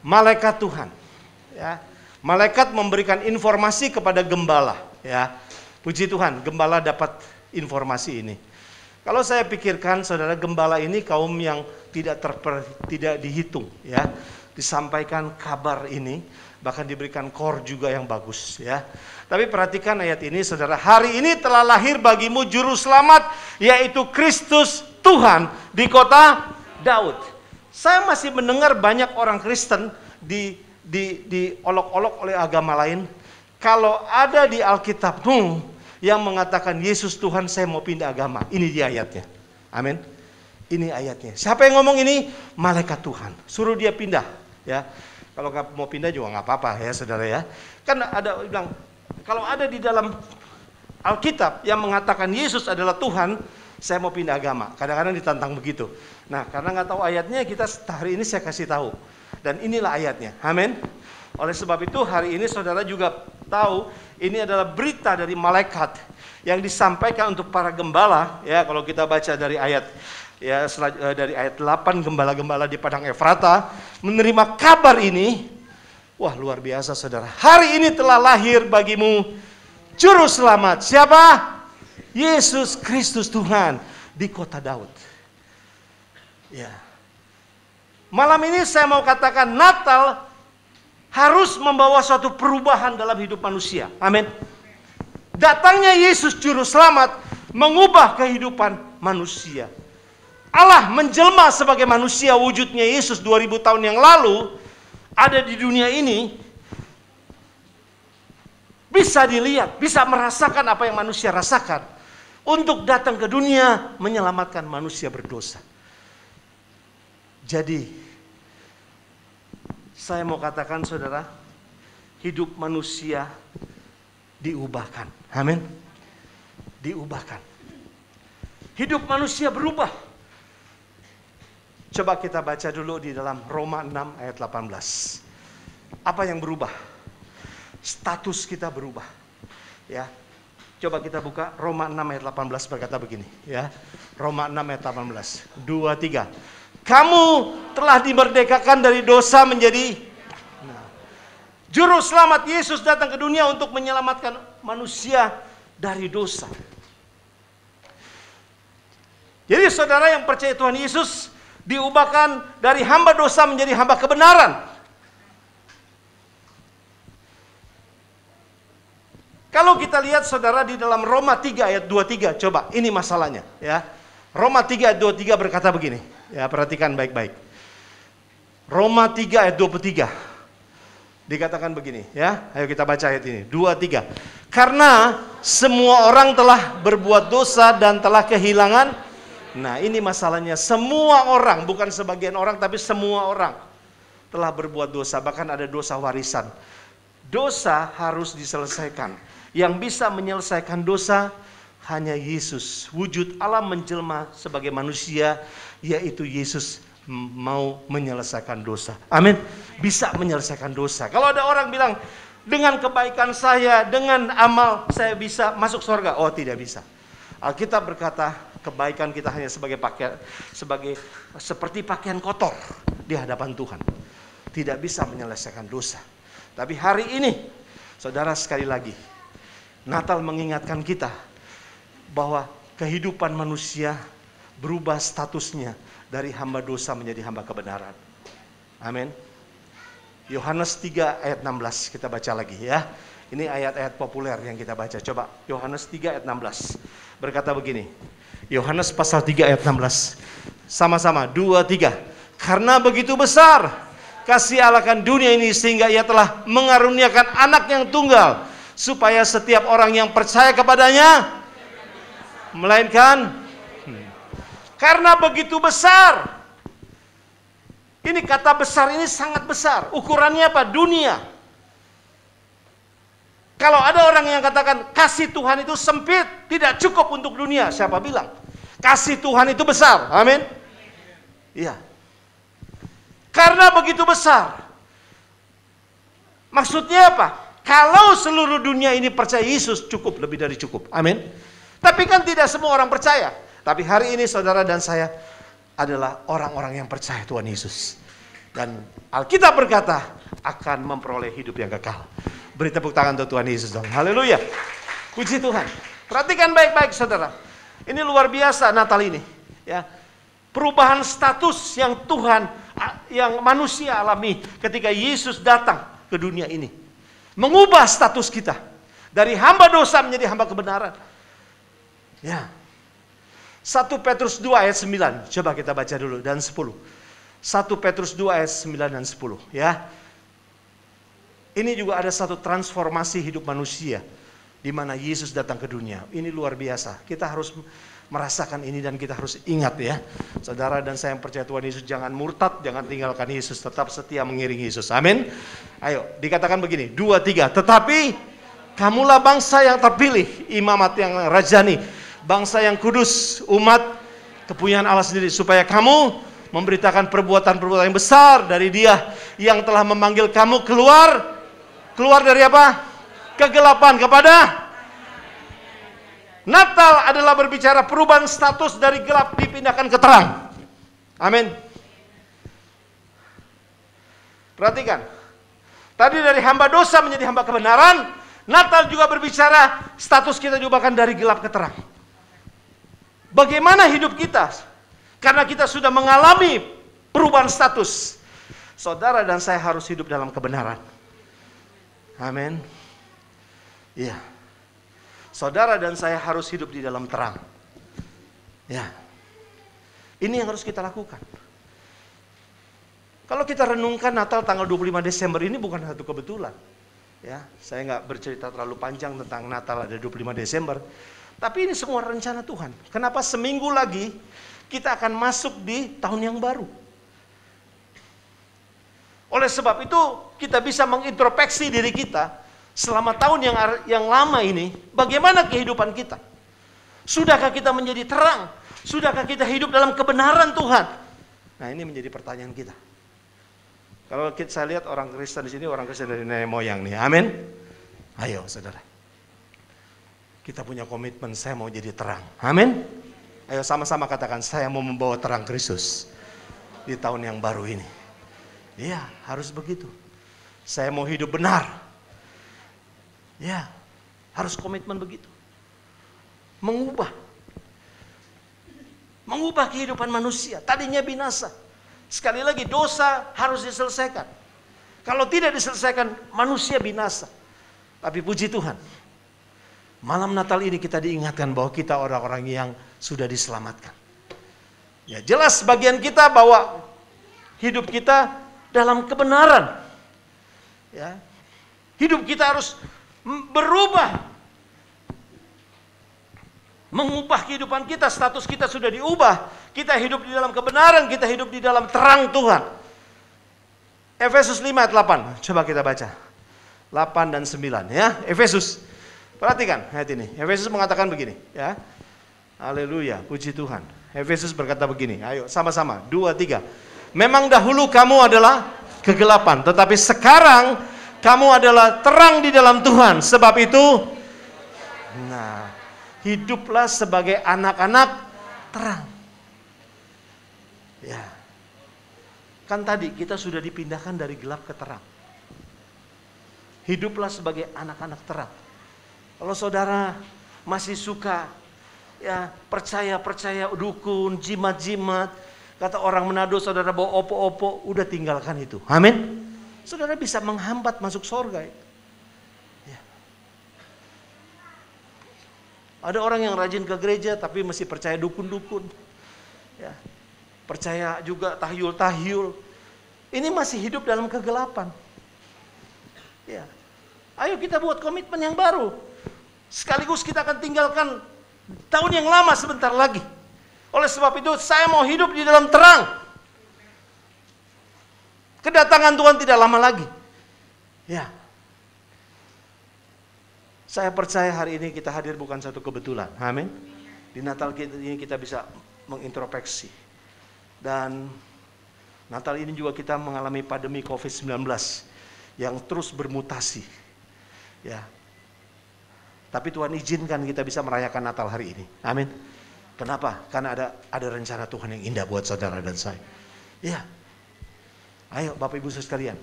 Malaikat Tuhan. Ya. Malaikat memberikan informasi kepada gembala. Ya. Puji Tuhan, gembala dapat informasi ini. Kalau saya pikirkan, saudara, gembala ini kaum yang tidak dihitung, ya. Disampaikan kabar ini, bahkan diberikan kor juga yang bagus, ya. Tapi perhatikan ayat ini, saudara. Hari ini telah lahir bagimu Juru Selamat, yaitu Kristus Tuhan di kota Daud. Saya masih mendengar banyak orang Kristen diolok-olok oleh agama lain. Kalau ada di Alkitabmu yang mengatakan Yesus Tuhan, saya mau pindah agama. Ini dia ayatnya. Amin. Ini ayatnya. Siapa yang ngomong ini? Malaikat Tuhan. Suruh dia pindah. Ya, kalau nggak mau pindah juga nggak apa-apa ya saudara ya. Kan ada bilang, kalau ada di dalam Alkitab yang mengatakan Yesus adalah Tuhan, saya mau pindah agama. Kadang-kadang ditantang begitu. Nah, karena nggak tahu ayatnya, kita hari ini saya kasih tahu. Dan inilah ayatnya. Amin. Oleh sebab itu hari ini saudara juga tahu ini adalah berita dari malaikat yang disampaikan untuk para gembala. Ya, kalau kita baca dari ayat dari ayat 8, gembala-gembala di padang Efrata menerima kabar ini. Wah, luar biasa saudara. Hari ini telah lahir bagimu Juru Selamat. Siapa? Yesus Kristus Tuhan di kota Daud. Ya. Malam ini saya mau katakan Natal harus membawa suatu perubahan dalam hidup manusia. Amin. Datangnya Yesus Juru Selamat mengubah kehidupan manusia. Allah menjelma sebagai manusia, wujudnya Yesus 2000 tahun yang lalu ada di dunia ini. Bisa dilihat, bisa merasakan apa yang manusia rasakan. Untuk datang ke dunia menyelamatkan manusia berdosa. Jadi, saya mau katakan saudara, hidup manusia diubahkan. Amin. Diubahkan. Hidup manusia berubah. Coba kita baca dulu di dalam Roma 6 ayat 18. Apa yang berubah? Status kita berubah. Ya. Coba kita buka Roma 6 ayat 18 berkata begini, ya. Roma 6 ayat 18. 2, 3. Kamu telah dimerdekakan dari dosa menjadi Juru Selamat. Yesus datang ke dunia untuk menyelamatkan manusia dari dosa. Jadi saudara yang percaya Tuhan Yesus diubahkan dari hamba dosa menjadi hamba kebenaran. Kalau kita lihat saudara di dalam Roma 3 ayat 23, coba ini masalahnya ya. Roma 3 ayat 23 berkata begini, ya perhatikan baik-baik. Roma 3 ayat 23 dikatakan begini ya. Ayo kita baca ayat ini, 23. Karena semua orang telah berbuat dosa dan telah kehilangan. Nah, ini masalahnya, semua orang, bukan sebagian orang tapi semua orang telah berbuat dosa, bahkan ada dosa warisan. Dosa harus diselesaikan. Yang bisa menyelesaikan dosa hanya Yesus. Wujud Allah menjelma sebagai manusia, yaitu Yesus mau menyelesaikan dosa. Amin. Bisa menyelesaikan dosa. Kalau ada orang bilang, dengan kebaikan saya, dengan amal saya bisa masuk surga. Oh, tidak bisa. Alkitab berkata, kebaikan kita hanya sebagai pakaian, seperti pakaian kotor di hadapan Tuhan. Tidak bisa menyelesaikan dosa. Tapi hari ini, saudara, sekali lagi, Natal mengingatkan kita bahwa kehidupan manusia berubah statusnya dari hamba dosa menjadi hamba kebenaran. Amin. Yohanes 3 ayat 16 kita baca lagi ya. Ini ayat-ayat populer yang kita baca. Coba Yohanes 3 ayat 16 berkata begini. Yohanes pasal 3 ayat 16. Sama-sama 2, 3. Karena begitu besar kasih Allah akan dunia ini sehingga ia telah mengaruniakan anak yang tunggal, supaya setiap orang yang percaya kepadanya melainkan karena begitu besar. Ini kata besar ini sangat besar. Ukurannya apa? Dunia. Kalau ada orang yang katakan kasih Tuhan itu sempit, tidak cukup untuk dunia, siapa bilang? Kasih Tuhan itu besar. Amin. Iya. Karena begitu besar. Maksudnya apa? Kalau seluruh dunia ini percaya Yesus, cukup, lebih dari cukup. Amin. Tapi kan tidak semua orang percaya. Tapi hari ini saudara dan saya adalah orang-orang yang percaya Tuhan Yesus. Dan Alkitab berkata akan memperoleh hidup yang kekal. Beri tepuk tangan untuk Tuhan Yesus dong. Haleluya. Puji Tuhan. Perhatikan baik-baik saudara. Ini luar biasa Natal ini. Ya. Perubahan status yang Tuhan, yang manusia alami ketika Yesus datang ke dunia ini. Mengubah status kita. Dari hamba dosa menjadi hamba kebenaran. Ya. 1 Petrus 2 ayat 9. Coba kita baca dulu. Dan 10. 1 Petrus 2 ayat 9 dan 10. Ya. Ini juga ada satu transformasi hidup manusia. Di mana Yesus datang ke dunia. Ini luar biasa. Kita harus merasakan ini dan kita harus ingat ya. Saudara dan saya yang percaya Tuhan Yesus, jangan murtad, jangan tinggalkan Yesus, tetap setia mengiringi Yesus. Amin. Ayo, dikatakan begini, 2, 3. Tetapi kamulah bangsa yang terpilih, imamat yang rajani, bangsa yang kudus, umat kepunyaan Allah sendiri, supaya kamu memberitakan perbuatan-perbuatan yang besar dari Dia yang telah memanggil kamu keluar dari apa? Kegelapan kepada Natal adalah berbicara perubahan status dari gelap dipindahkan ke terang. Amin. Perhatikan. Tadi dari hamba dosa menjadi hamba kebenaran. Natal juga berbicara status kita diubahkan dari gelap ke terang. Bagaimana hidup kita? Karena kita sudah mengalami perubahan status. Saudara dan saya harus hidup dalam kebenaran. Amin. Iya. Saudara dan saya harus hidup di dalam terang. Ya. Ini yang harus kita lakukan. Kalau kita renungkan Natal tanggal 25 Desember ini bukan satu kebetulan. Ya, saya nggak bercerita terlalu panjang tentang Natal ada 25 Desember. Tapi ini semua rencana Tuhan. Kenapa seminggu lagi kita akan masuk di tahun yang baru? Oleh sebab itu kita bisa mengintrospeksi diri kita. Selama tahun yang lama ini, bagaimana kehidupan kita? Sudahkah kita menjadi terang? Sudahkah kita hidup dalam kebenaran Tuhan? Nah, ini menjadi pertanyaan kita. Kalau saya lihat orang Kristen di sini, orang Kristen dari nenek moyang nih, amin. Ayo, saudara. Kita punya komitmen, saya mau jadi terang, amin. Ayo sama-sama katakan, saya mau membawa terang Kristus di tahun yang baru ini. Iya, harus begitu. Saya mau hidup benar. Ya, harus komitmen begitu. Mengubah kehidupan manusia. Tadinya binasa. Sekali lagi, dosa harus diselesaikan. Kalau tidak diselesaikan, manusia binasa. Tapi puji Tuhan, malam Natal ini kita diingatkan bahwa kita orang-orang yang sudah diselamatkan. Ya, jelas bagian kita bahwa hidup kita dalam kebenaran. Ya, hidup kita harus berubah, mengubah kehidupan kita, status kita sudah diubah. Kita hidup di dalam kebenaran, kita hidup di dalam terang Tuhan. Efesus 5 ayat 8, coba kita baca 8 dan 9 ya. Efesus, perhatikan ayat ini. Efesus mengatakan begini ya. Haleluya, puji Tuhan. Efesus berkata begini, ayo sama-sama 2, 3. Memang dahulu kamu adalah kegelapan, tetapi sekarang kamu adalah terang di dalam Tuhan. Sebab itu, nah, hiduplah sebagai anak-anak terang. Ya, kan tadi kita sudah dipindahkan dari gelap ke terang. Hiduplah sebagai anak-anak terang. Kalau saudara masih suka ya percaya dukun, jimat-jimat, kata orang Manado saudara bawa opo-opo, udah tinggalkan itu. Amin. Saudara bisa menghambat masuk surga. Ya. Ada orang yang rajin ke gereja tapi masih percaya dukun-dukun. Ya. Percaya juga tahyul-tahyul. Ini masih hidup dalam kegelapan. Ya. Ayo kita buat komitmen yang baru. Sekaligus kita akan tinggalkan tahun yang lama sebentar lagi. Oleh sebab itu saya mau hidup di dalam terang. Kedatangan Tuhan tidak lama lagi. Ya. Saya percaya hari ini kita hadir bukan satu kebetulan. Amin. Di Natal ini kita bisa mengintrospeksi. Dan Natal ini juga kita mengalami pandemi COVID-19 yang terus bermutasi. Ya. Tapi Tuhan izinkan kita bisa merayakan Natal hari ini. Amin. Kenapa? Karena ada rencana Tuhan yang indah buat saudara dan saya. Ya. Ayo Bapak Ibu sekalian.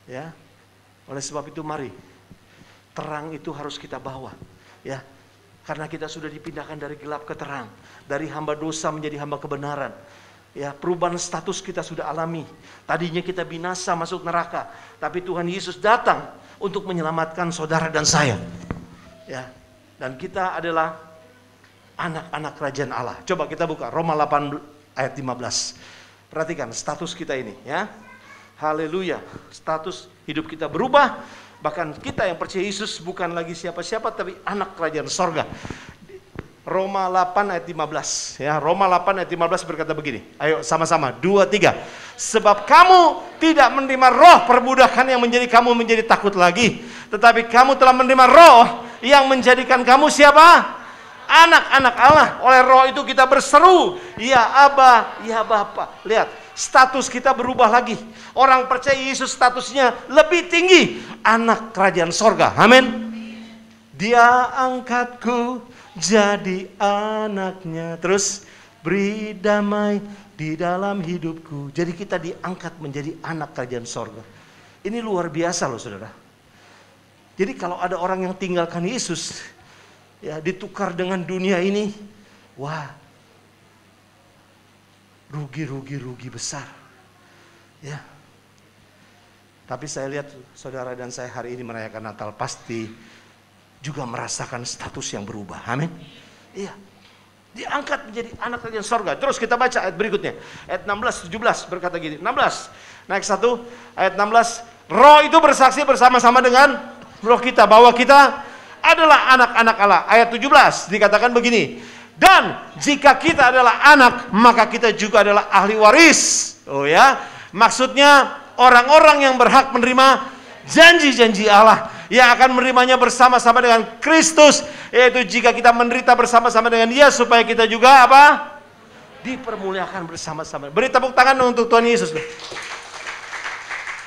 Ya. Oleh sebab itu mari terang itu harus kita bawa. Ya. Karena kita sudah dipindahkan dari gelap ke terang, dari hamba dosa menjadi hamba kebenaran. Ya, perubahan status kita sudah alami. Tadinya kita binasa masuk neraka, tapi Tuhan Yesus datang untuk menyelamatkan saudara dan saya. Ya. Dan kita adalah anak-anak kerajaan Allah. Coba kita buka Roma 8 ayat 15. Perhatikan status kita ini ya. Haleluya. Status hidup kita berubah. Bahkan kita yang percaya Yesus bukan lagi siapa-siapa tapi anak kerajaan sorga. Roma 8 ayat 15. Ya, Roma 8 ayat 15 berkata begini. Ayo sama-sama, 2, 3. Sebab kamu tidak menerima roh perbudakan yang menjadi kamu menjadi takut lagi. Tetapi kamu telah menerima roh yang menjadikan kamu siapa? Anak-anak Allah. Oleh roh itu kita berseru, ya Aba, ya Bapa. Lihat, status kita berubah lagi. Orang percaya Yesus statusnya lebih tinggi. Anak kerajaan sorga. Amin. Dia angkatku jadi anaknya. Terus beri damai di dalam hidupku. Jadi kita diangkat menjadi anak kerajaan sorga. Ini luar biasa loh saudara. Jadi kalau ada orang yang tinggalkan Yesus, ya ditukar dengan dunia ini, wah, rugi besar. Ya. Tapi saya lihat saudara dan saya hari ini merayakan Natal pasti juga merasakan status yang berubah. Amin. Iya. Diangkat menjadi anak kerajaan sorga. Terus kita baca ayat berikutnya. Ayat 16, 17 berkata gini. 16. Naik 1. Ayat 16. Roh itu bersaksi bersama-sama dengan roh kita bahwa kita adalah anak-anak Allah. Ayat 17 dikatakan begini. Dan jika kita adalah anak, maka kita juga adalah ahli waris. Oh ya. Maksudnya orang-orang yang berhak menerima janji-janji Allah yang akan menerimanya bersama-sama dengan Kristus, yaitu jika kita menderita bersama-sama dengan Dia supaya kita juga apa? Dipermuliakan bersama-sama. Beri tepuk tangan untuk Tuhan Yesus.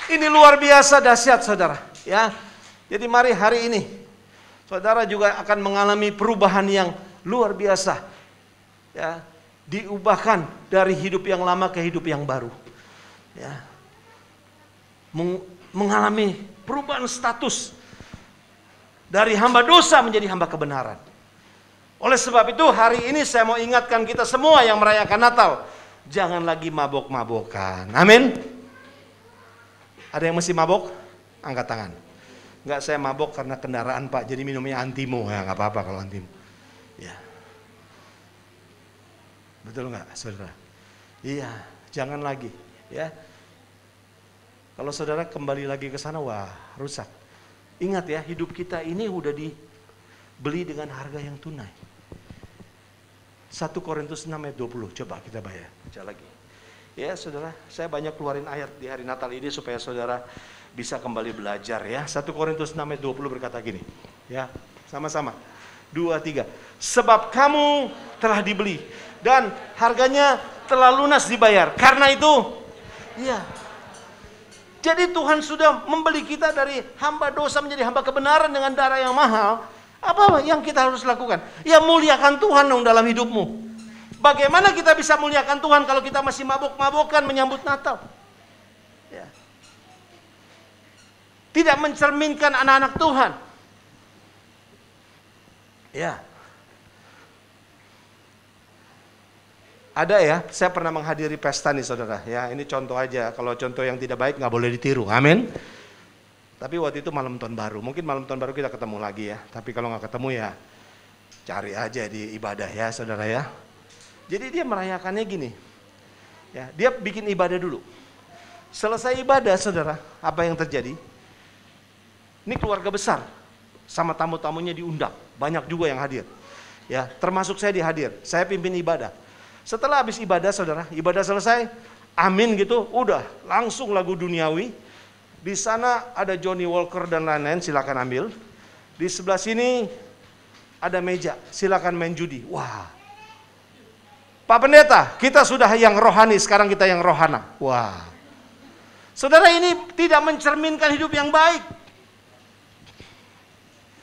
Ini luar biasa dahsyat saudara, ya. Jadi mari hari ini saudara juga akan mengalami perubahan yang luar biasa. Ya, diubahkan dari hidup yang lama ke hidup yang baru. Ya. Mengalami perubahan status dari hamba dosa menjadi hamba kebenaran. Oleh sebab itu hari ini saya mau ingatkan kita semua yang merayakan Natal, jangan lagi mabok-mabokan. Amin. Ada yang mesti mabok? Angkat tangan. Enggak, saya mabok karena kendaraan Pak, jadi minumnya Antimo. Ya enggak apa-apa kalau Antimo. Ya. Betul enggak saudara? Iya, jangan lagi. Ya. Kalau saudara kembali lagi ke sana, wah rusak. Ingat ya, hidup kita ini udah dibeli dengan harga yang tunai. 1 Korintus 6 ayat 20, coba kita baca lagi. Ya saudara, saya banyak keluarin ayat di hari Natal ini supaya saudara bisa kembali belajar ya. 1 Korintus 6 ayat 20 berkata gini. Ya, sama-sama. 2, 3. Sebab kamu telah dibeli dan harganya telah lunas dibayar. Karena itu, iya. Jadi Tuhan sudah membeli kita dari hamba dosa menjadi hamba kebenaran dengan darah yang mahal. Apa yang kita harus lakukan? Ya muliakan Tuhan dong dalam hidupmu. Bagaimana kita bisa muliakan Tuhan kalau kita masih mabuk-mabukan menyambut Natal? Ya. Tidak mencerminkan anak-anak Tuhan. Ya. Ada ya, saya pernah menghadiri pesta nih saudara. Ya, ini contoh aja. Kalau contoh yang tidak baik nggak boleh ditiru. Amin. Tapi waktu itu malam tahun baru. Mungkin malam tahun baru kita ketemu lagi ya. Tapi kalau nggak ketemu ya cari aja di ibadah ya saudara ya. Jadi dia merayakannya gini. Ya, dia bikin ibadah dulu. Selesai ibadah saudara, apa yang terjadi? Ini keluarga besar sama tamu-tamunya diundang. Banyak juga yang hadir. Ya, termasuk saya dihadir. Saya pimpin ibadah. Setelah habis ibadah saudara, ibadah selesai, amin gitu, udah langsung lagu duniawi. Di sana ada Johnny Walker dan lain-lain, silakan ambil. Di sebelah sini ada meja, silakan main judi. Wah, Pak Pendeta, kita sudah yang rohani, sekarang kita yang rohana. Wah, saudara, ini tidak mencerminkan hidup yang baik.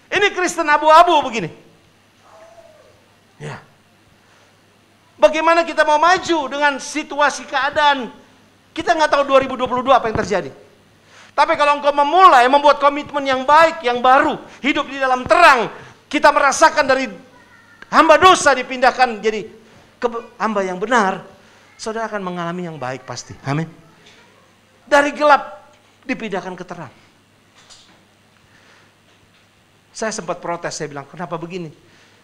Ini Kristen abu-abu begini. Ya. Bagaimana kita mau maju dengan situasi keadaan? Kita nggak tahu 2022 apa yang terjadi. Tapi kalau engkau memulai membuat komitmen yang baik, yang baru, hidup di dalam terang, kita merasakan dari hamba dosa dipindahkan jadi hamba yang benar, saudara akan mengalami yang baik pasti. Amin. Dari gelap dipindahkan ke terang. Saya sempat protes, saya bilang, kenapa begini?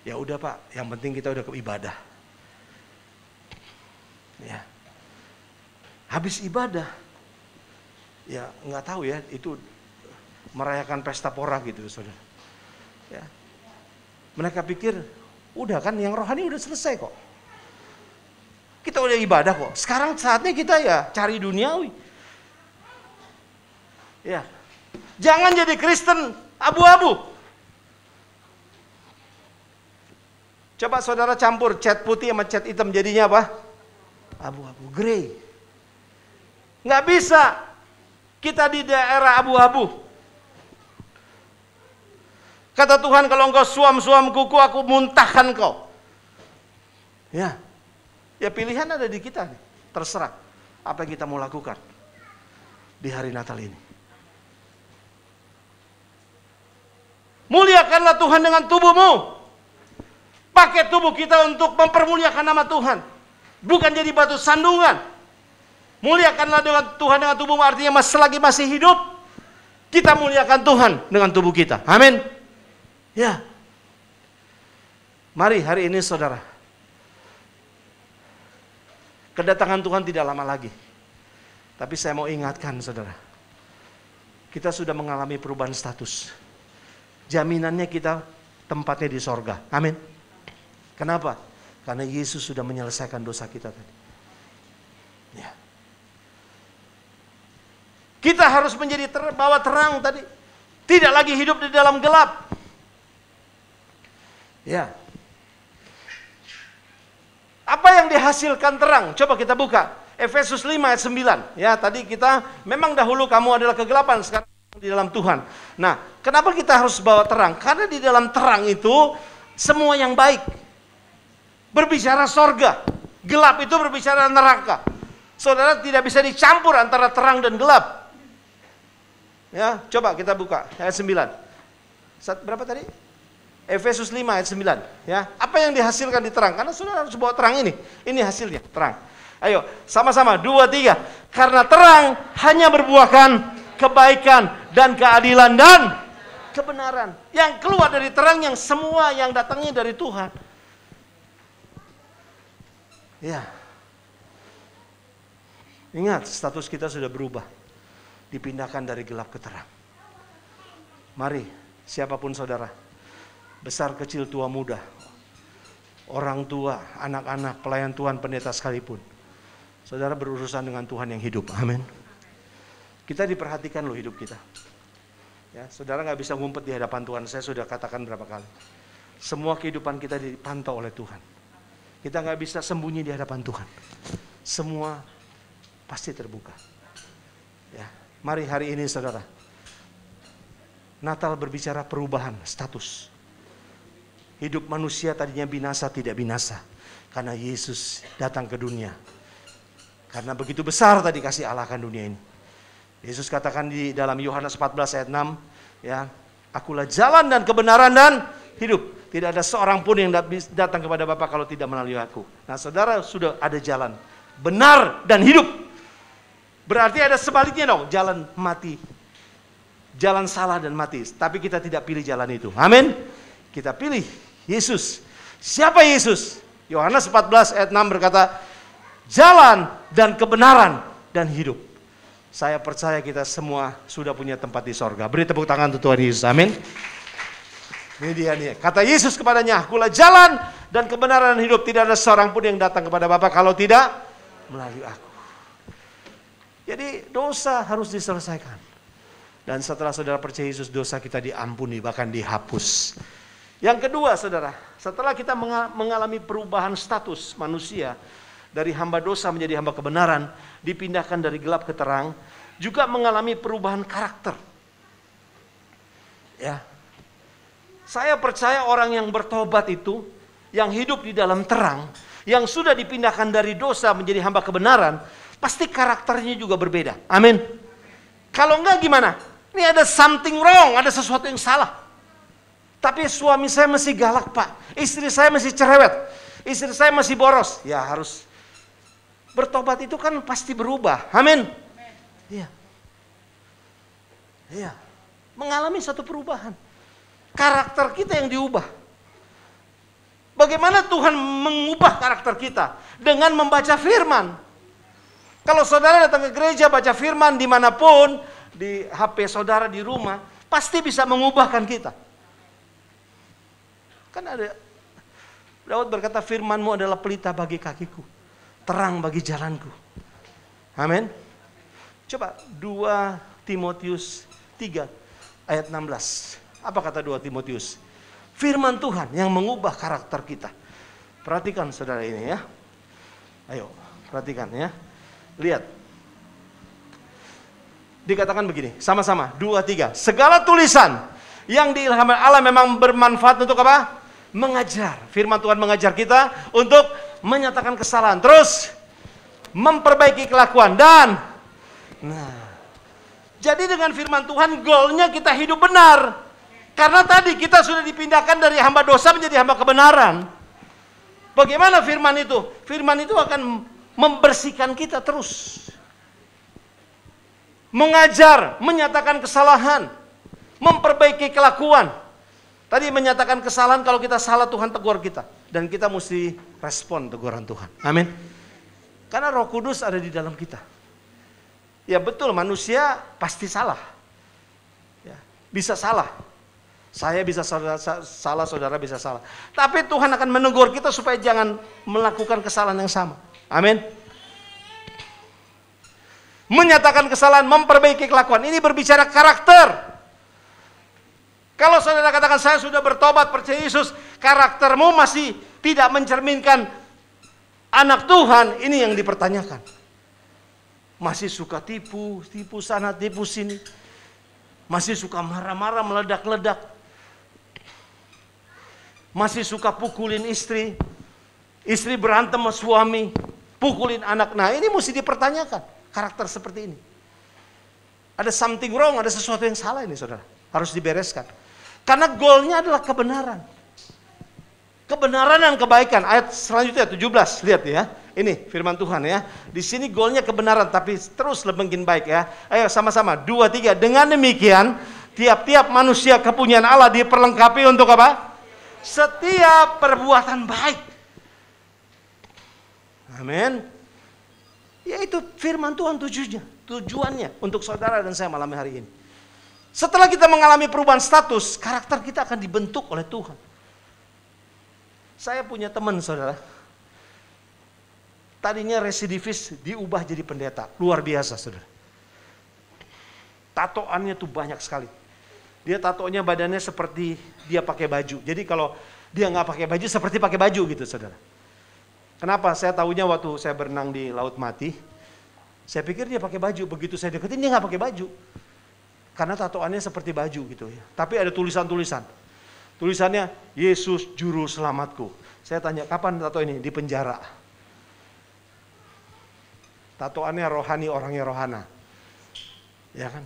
Ya udah Pak, yang penting kita udah ke ibadah. Ya, habis ibadah, ya nggak tahu ya itu merayakan pesta pora gitu saudara. Ya, mereka pikir Udah kan, yang rohani udah selesai kok. Kita udah ibadah kok. Sekarang saatnya kita ya cari duniawi. Ya. Jangan jadi Kristen abu-abu. Coba saudara campur cat putih sama cat hitam, jadinya apa? Abu-abu, grey. Nggak bisa kita di daerah abu-abu. Kata Tuhan, kalau engkau suam-suam kuku, aku muntahkan kau. Ya. Ya pilihan ada di kita nih. Terserah apa yang kita mau lakukan di hari Natal ini. Muliakanlah Tuhan dengan tubuhmu. Pakai tubuh kita untuk mempermuliakan nama Tuhan. Bukan jadi batu sandungan. Muliakanlah dengan Tuhan dengan tubuhmu, artinya selagi masih hidup, kita muliakan Tuhan dengan tubuh kita. Amin. Ya. Mari hari ini saudara, kedatangan Tuhan tidak lama lagi. Tapi saya mau ingatkan saudara, kita sudah mengalami perubahan status. Jaminannya kita tempatnya di sorga. Amin. Kenapa? Karena Yesus sudah menyelesaikan dosa kita tadi. Ya. Kita harus menjadi bawa terang tadi. Tidak lagi hidup di dalam gelap. Ya. Apa yang dihasilkan terang? Coba kita buka Efesus 5 ayat 9. Ya, tadi kita memang dahulu kamu adalah kegelapan, sekarang di dalam Tuhan. Nah, kenapa kita harus bawa terang? Karena di dalam terang itu semua yang baik berbicara sorga. Gelap itu berbicara neraka. Saudara, tidak bisa dicampur antara terang dan gelap. Ya, coba kita buka ayat 9. Berapa tadi? Efesus 5 ayat 9, ya. Apa yang dihasilkan di terang? Karena saudara harus bawa terang ini. Ini hasilnya, terang. Ayo, sama-sama 2, 3. Karena terang hanya berbuahkan kebaikan dan keadilan dan kebenaran. Yang keluar dari terang yang semua yang datangnya dari Tuhan. Ya. Ingat, status kita sudah berubah. Dipindahkan dari gelap ke terang. Mari, siapapun saudara, besar, kecil, tua, muda, orang tua, anak-anak, pelayan Tuhan, pendeta sekalipun, saudara berurusan dengan Tuhan yang hidup. Amin. Kita diperhatikan loh hidup kita. Ya, saudara nggak bisa ngumpet di hadapan Tuhan. Saya sudah katakan berapa kali. Semua kehidupan kita dipantau oleh Tuhan. Kita nggak bisa sembunyi di hadapan Tuhan. Semua pasti terbuka. Ya, mari hari ini saudara. Natal berbicara perubahan status. Hidup manusia tadinya binasa tidak binasa. Karena Yesus datang ke dunia. Karena begitu besar tadi kasih Allah akan dunia ini. Yesus katakan di dalam Yohanes 14 ayat 6. Ya, akulah jalan dan kebenaran dan hidup. Tidak ada seorang pun yang datang kepada Bapa kalau tidak melalui aku. Nah saudara sudah ada jalan. Benar dan hidup. Berarti ada sebaliknya dong. Jalan mati. Jalan salah dan mati. Tapi kita tidak pilih jalan itu. Amin. Kita pilih Yesus. Siapa Yesus? Yohanes 14 ayat 6 berkata, jalan dan kebenaran dan hidup. Saya percaya kita semua sudah punya tempat di sorga. Beri tepuk tangan untuk Tuhan Yesus. Amin. Ini dia nih. Kata Yesus kepadanya, akulah jalan dan kebenaran dan hidup. Tidak ada seorang pun yang datang kepada Bapa kalau tidak melalui aku. Jadi dosa harus diselesaikan. Dan setelah saudara percaya Yesus, dosa kita diampuni, bahkan dihapus. Yang kedua saudara, setelah kita mengalami perubahan status manusia, dari hamba dosa menjadi hamba kebenaran, dipindahkan dari gelap ke terang, juga mengalami perubahan karakter. Ya. Saya percaya orang yang bertobat itu, yang hidup di dalam terang, yang sudah dipindahkan dari dosa menjadi hamba kebenaran, pasti karakternya juga berbeda. Amin. Kalau enggak gimana? Ini ada something wrong, ada sesuatu yang salah. Tapi suami saya masih galak Pak, istri saya masih cerewet, istri saya masih boros. Ya harus bertobat, itu kan pasti berubah. Amin. Iya. Iya. Mengalami satu perubahan. Karakter kita yang diubah. Bagaimana Tuhan mengubah karakter kita? Dengan membaca firman. Kalau saudara datang ke gereja baca firman dimanapun, di HP saudara, di rumah, pasti bisa mengubahkan kita. Kan ada Daud berkata, firman-Mu adalah pelita bagi kakiku, terang bagi jalanku. Amin. Coba 2 Timotius 3 ayat 16. Apa kata 2 Timotius? Firman Tuhan yang mengubah karakter kita. Perhatikan saudara ini ya. Ayo, perhatikan ya. Lihat. Dikatakan begini, sama-sama, 2, 3. Segala tulisan yang diilhami Allah memang bermanfaat untuk apa? Mengajar. Firman Tuhan mengajar kita untuk menyatakan kesalahan. Terus, memperbaiki kelakuan. Dan, jadi dengan firman Tuhan, goalnya kita hidup benar. Karena tadi kita sudah dipindahkan dari hamba dosa menjadi hamba kebenaran. Bagaimana firman itu? Firman itu akan membersihkan kita terus. Mengajar, menyatakan kesalahan, memperbaiki kelakuan. Tadi menyatakan kesalahan, kalau kita salah Tuhan tegur kita. Dan kita mesti respon teguran Tuhan. Amin. Karena Roh Kudus ada di dalam kita. Ya betul, manusia pasti salah. Ya, bisa salah. Saya bisa salah, saudara bisa salah. Tapi Tuhan akan menegur kita supaya jangan melakukan kesalahan yang sama. Amin. Menyatakan kesalahan, memperbaiki kelakuan. Ini berbicara karakter. Kalau saudara katakan saya sudah bertobat percaya Yesus, karaktermu masih tidak mencerminkan anak Tuhan, ini yang dipertanyakan. Masih suka tipu sana, tipu sini. Masih suka marah-marah, meledak-ledak. Masih suka pukulin istri. Istri berantem sama suami, pukulin anak. Nah, ini mesti dipertanyakan. Karakter seperti ini. Ada something wrong, ada sesuatu yang salah ini saudara. Harus dibereskan. Karena goalnya adalah kebenaran. Kebenaran dan kebaikan. Ayat selanjutnya 17, lihat ya. Ini firman Tuhan ya. Di sini goalnya kebenaran, tapi terus makin baik ya. Ayo sama-sama, 2, 3. Dengan demikian, tiap-tiap manusia kepunyaan Allah diperlengkapi untuk apa? Setiap perbuatan baik. Amin. Yaitu firman Tuhan tujuannya untuk saudara dan saya malam hari ini. Setelah kita mengalami perubahan status, karakter kita akan dibentuk oleh Tuhan. Saya punya teman saudara, tadinya residivis diubah jadi pendeta, luar biasa saudara. Tatoannya tuh banyak sekali. Dia tatonya badannya seperti dia pakai baju. Jadi kalau dia nggak pakai baju, seperti pakai baju gitu saudara. Kenapa? Saya tahunya waktu saya berenang di Laut Mati. Saya pikir dia pakai baju. Begitu saya deketin dia nggak pakai baju. Karena tatoannya seperti baju gitu ya. Tapi ada tulisan-tulisan. Tulisannya Yesus Juru Selamatku. Saya tanya kapan tato ini? Di penjara. Tatoannya rohani, orangnya rohana. Ya kan?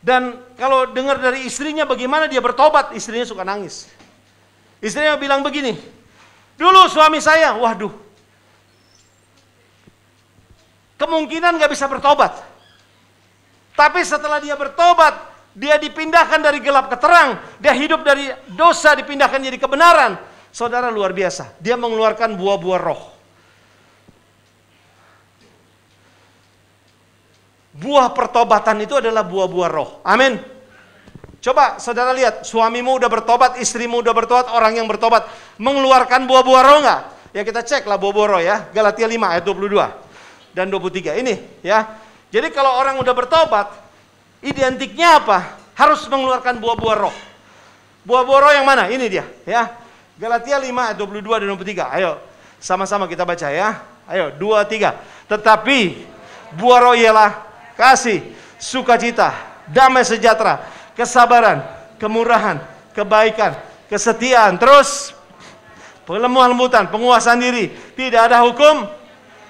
Dan kalau dengar dari istrinya bagaimana dia bertobat, istrinya suka nangis. Istrinya bilang begini, dulu suami saya, waduh, kemungkinan gak bisa bertobat. Tapi setelah dia bertobat, dia dipindahkan dari gelap ke terang, dia hidup dari dosa dipindahkan jadi kebenaran. Saudara luar biasa, dia mengeluarkan buah-buah roh. Buah pertobatan itu adalah buah-buah roh. Amin. Coba saudara lihat, suamimu udah bertobat, istrimu udah bertobat, orang yang bertobat mengeluarkan buah-buah roh enggak? Ya kita cek lah buah-buah roh ya. Galatia 5 ayat 22 dan 23 ini ya. Jadi kalau orang udah bertobat, identiknya apa? Harus mengeluarkan buah-buah roh. Buah-buah roh yang mana? Ini dia ya. Galatia 5 ayat 22 dan 23. Ayo sama-sama kita baca ya. Ayo 2, 3. Tetapi buah roh ialah kasih, sukacita, damai sejahtera, kesabaran, kemurahan, kebaikan, kesetiaan, terus pelemah lembutan, penguasaan diri, tidak ada hukum.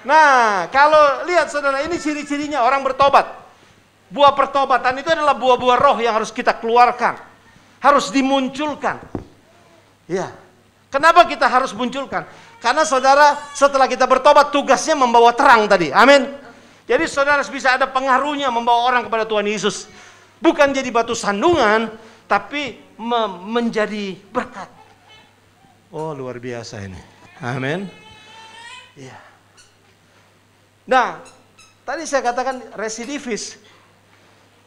Nah, kalau lihat saudara, ini ciri-cirinya orang bertobat. Buah pertobatan itu adalah buah-buah roh yang harus kita keluarkan, harus dimunculkan. Ya, kenapa kita harus munculkan? Karena saudara, setelah kita bertobat, tugasnya membawa terang tadi. Amin. Jadi saudara bisa ada pengaruhnya membawa orang kepada Tuhan Yesus. Bukan jadi batu sandungan, tapi menjadi berkat. Oh luar biasa ini. Amin. Ya. Nah, tadi saya katakan residivis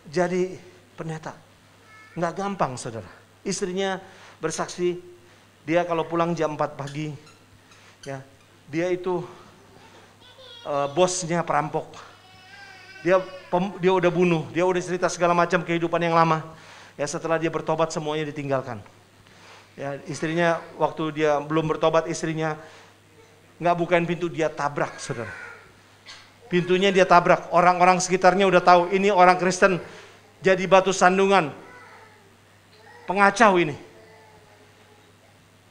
jadi pendeta. Nggak gampang saudara. Istrinya bersaksi, Dia kalau pulang jam 4 pagi, ya, dia itu bosnya perampok. Dia udah bunuh, dia udah cerita segala macam kehidupan yang lama. Ya, setelah dia bertobat semuanya ditinggalkan. Ya, istrinya waktu dia belum bertobat, istrinya nggak bukain pintu, dia tabrak, saudara. Pintunya dia tabrak. Orang-orang sekitarnya udah tahu ini orang Kristen jadi batu sandungan, pengacau ini.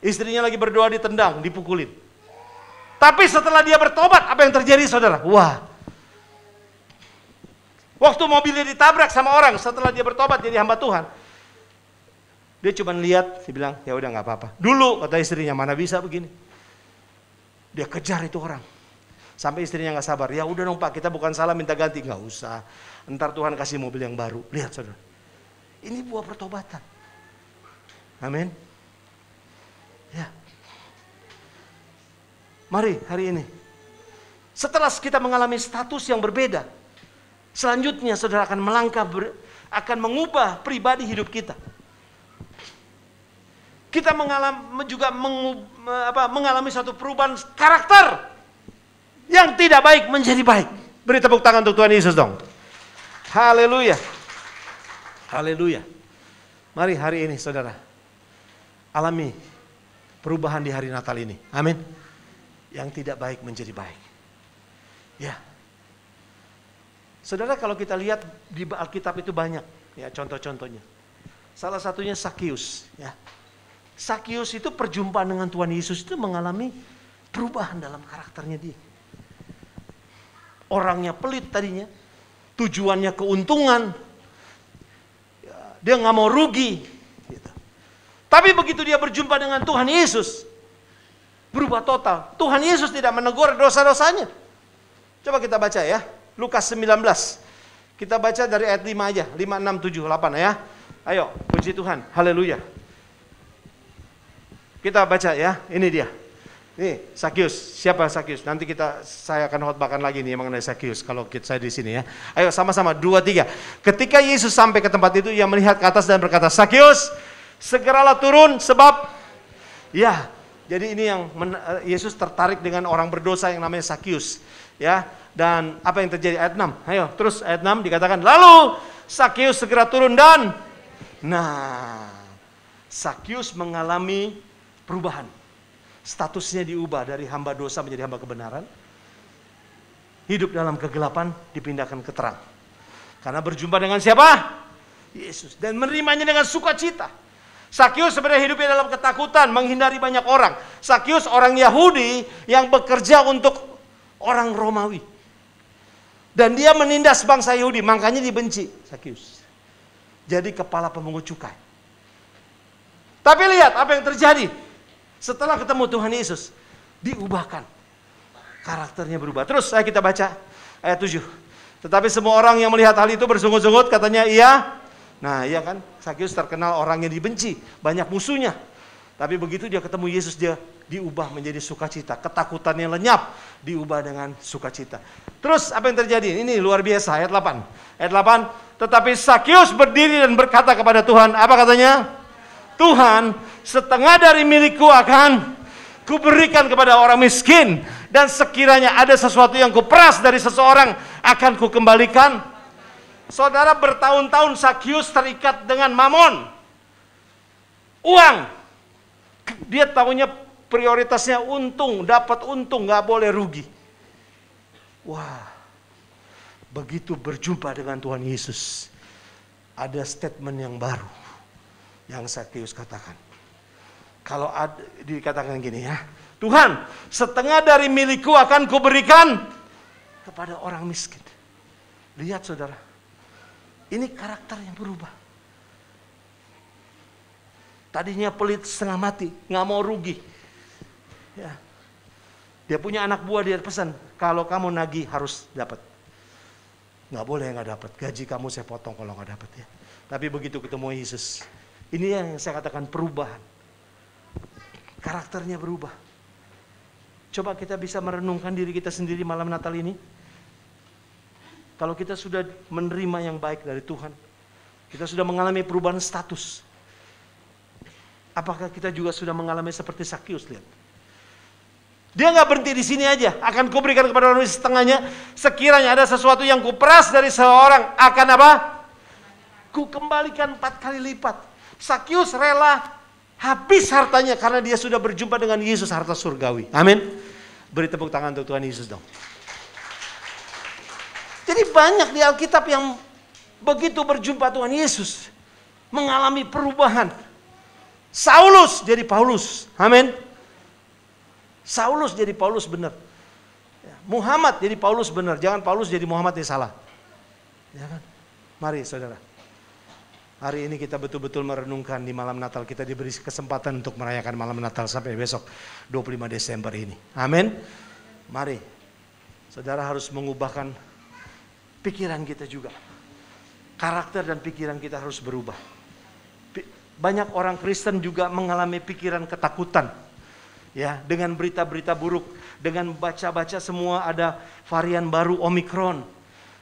Istrinya lagi berdoa ditendang, dipukulin. Tapi setelah dia bertobat, apa yang terjadi, saudara? Wah. Waktu mobilnya ditabrak sama orang, setelah dia bertobat jadi hamba Tuhan, dia cuma lihat, dia bilang, ya udah nggak apa-apa. Dulu kata istrinya, mana bisa begini. Dia kejar itu orang. Sampai istrinya nggak sabar. Ya udah dong Pak, kita bukan salah minta ganti. Nggak usah. Ntar Tuhan kasih mobil yang baru. Lihat saudara. Ini buah pertobatan. Amin. Ya. Mari hari ini. Setelah kita mengalami status yang berbeda, selanjutnya saudara akan melangkah, akan mengubah pribadi hidup kita. Kita mengalami suatu perubahan karakter yang tidak baik menjadi baik. Beri tepuk tangan untuk Tuhan Yesus dong. Haleluya. Haleluya. Mari hari ini saudara alami perubahan di hari Natal ini. Amin. Yang tidak baik menjadi baik. Ya. Saudara, kalau kita lihat di Alkitab itu banyak ya contoh-contohnya. Salah satunya Sakius, ya. Sakius itu perjumpaan dengan Tuhan Yesus itu mengalami perubahan dalam karakternya dia. Orangnya pelit tadinya, tujuannya keuntungan, dia nggak mau rugi. Gitu. Tapi begitu dia berjumpa dengan Tuhan Yesus, berubah total. Tuhan Yesus tidak menegur dosa-dosanya. Coba kita baca ya, Lukas 19. Kita baca dari ayat 5 aja, 5, 6, 7, 8 ya. Ayo, puji Tuhan, haleluya. Kita baca ya, ini dia. Nih, Sakius. Siapa Sakius? Nanti saya akan khotbahkan lagi nih mengenai Sakius kalau saya di sini ya. Ayo sama-sama 2, 3. Ketika Yesus sampai ke tempat itu, ia melihat ke atas dan berkata, "Sakius, segeralah turun sebab..." Ya, jadi ini yang Yesus tertarik dengan orang berdosa yang namanya Sakius. Ya, dan apa yang terjadi ayat 6? Ayo, terus ayat 6 dikatakan, "Lalu Sakius segera turun dan..." Nah, Sakius mengalami perubahan. Statusnya diubah dari hamba dosa menjadi hamba kebenaran. Hidup dalam kegelapan dipindahkan ke terang. Karena berjumpa dengan siapa? Yesus. Dan menerimanya dengan sukacita. Sakius sebenarnya hidupnya dalam ketakutan, menghindari banyak orang. Sakius orang Yahudi yang bekerja untuk orang Romawi. Dan dia menindas bangsa Yahudi, makanya dibenci Sakius. Jadi kepala pemungut cukai. Tapi lihat apa yang terjadi. Setelah ketemu Tuhan Yesus, diubahkan. Karakternya berubah. Terus kita baca ayat 7. Tetapi semua orang yang melihat hal itu bersungut-sungut, katanya iya. Nah iya kan, Sakius terkenal orang yang dibenci, banyak musuhnya. Tapi begitu dia ketemu Yesus, dia diubah menjadi sukacita. Ketakutannya lenyap, diubah dengan sukacita. Terus apa yang terjadi? Ini luar biasa, ayat 8. Ayat 8, tetapi Sakius berdiri dan berkata kepada Tuhan, apa katanya? Tuhan, setengah dari milikku akan kuberikan kepada orang miskin, dan sekiranya ada sesuatu yang kuperas dari seseorang akan kukembalikan. Saudara, bertahun-tahun Sakius terikat dengan mamon, uang. Dia tahunya prioritasnya untung, dapat untung, gak boleh rugi. Wah, begitu berjumpa dengan Tuhan Yesus, ada statement yang baru yang Sakius katakan. Kalau dikatakan gini ya, Tuhan, setengah dari milikku akan kuberikan kepada orang miskin. Lihat saudara, ini karakter yang berubah. Tadinya pelit setengah mati, nggak mau rugi. Ya. Dia punya anak buah, dia pesan, kalau kamu nagih harus dapat. Nggak boleh nggak dapat, gaji kamu saya potong kalau nggak dapat ya. Tapi begitu ketemu Yesus, ini yang saya katakan perubahan. Karakternya berubah. Coba kita bisa merenungkan diri kita sendiri malam Natal ini. Kalau kita sudah menerima yang baik dari Tuhan, kita sudah mengalami perubahan status. Apakah kita juga sudah mengalami seperti Sakyus? Lihat. Dia nggak berhenti di sini aja. Akan kuberikan kepada orang setengahnya. Sekiranya ada sesuatu yang kuperas dari seorang, akan apa? Ku kembalikan 4 kali lipat. Sakyus rela habis hartanya karena dia sudah berjumpa dengan Yesus, harta surgawi. Amin. Beri tepuk tangan untuk Tuhan Yesus dong. Jadi banyak di Alkitab yang begitu berjumpa Tuhan Yesus mengalami perubahan. Saulus jadi Paulus. Amin. Saulus jadi Paulus benar. Muhammad jadi Paulus benar. Jangan Paulus jadi Muhammad, yang salah. Ya kan? Mari saudara. Hari ini kita betul-betul merenungkan di malam Natal. Kita diberi kesempatan untuk merayakan malam Natal sampai besok 25 Desember ini. Amin. Mari. Saudara harus mengubahkan pikiran kita juga. Karakter dan pikiran kita harus berubah. Banyak orang Kristen juga mengalami pikiran ketakutan. Ya, dengan berita-berita buruk, dengan baca-baca semua ada varian baru Omikron.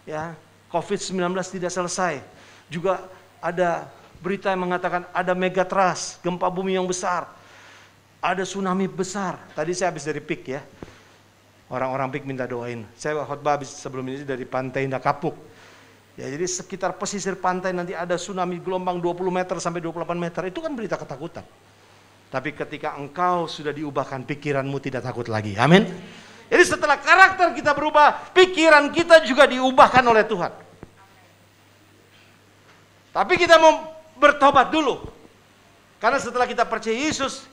Ya, COVID-19 tidak selesai. Juga ada berita yang mengatakan ada megatrust, gempa bumi yang besar. Ada tsunami besar. Tadi saya habis dari PIK ya. Orang-orang PIK minta doain. Saya khotbah habis sebelum ini dari Pantai Indah Kapuk. Ya, jadi sekitar pesisir pantai nanti ada tsunami gelombang 20 meter sampai 28 meter. Itu kan berita ketakutan. Tapi ketika engkau sudah diubahkan, pikiranmu tidak takut lagi. Amin. Jadi setelah karakter kita berubah, pikiran kita juga diubahkan oleh Tuhan. Tapi kita mau bertobat dulu. Karena setelah kita percaya Yesus,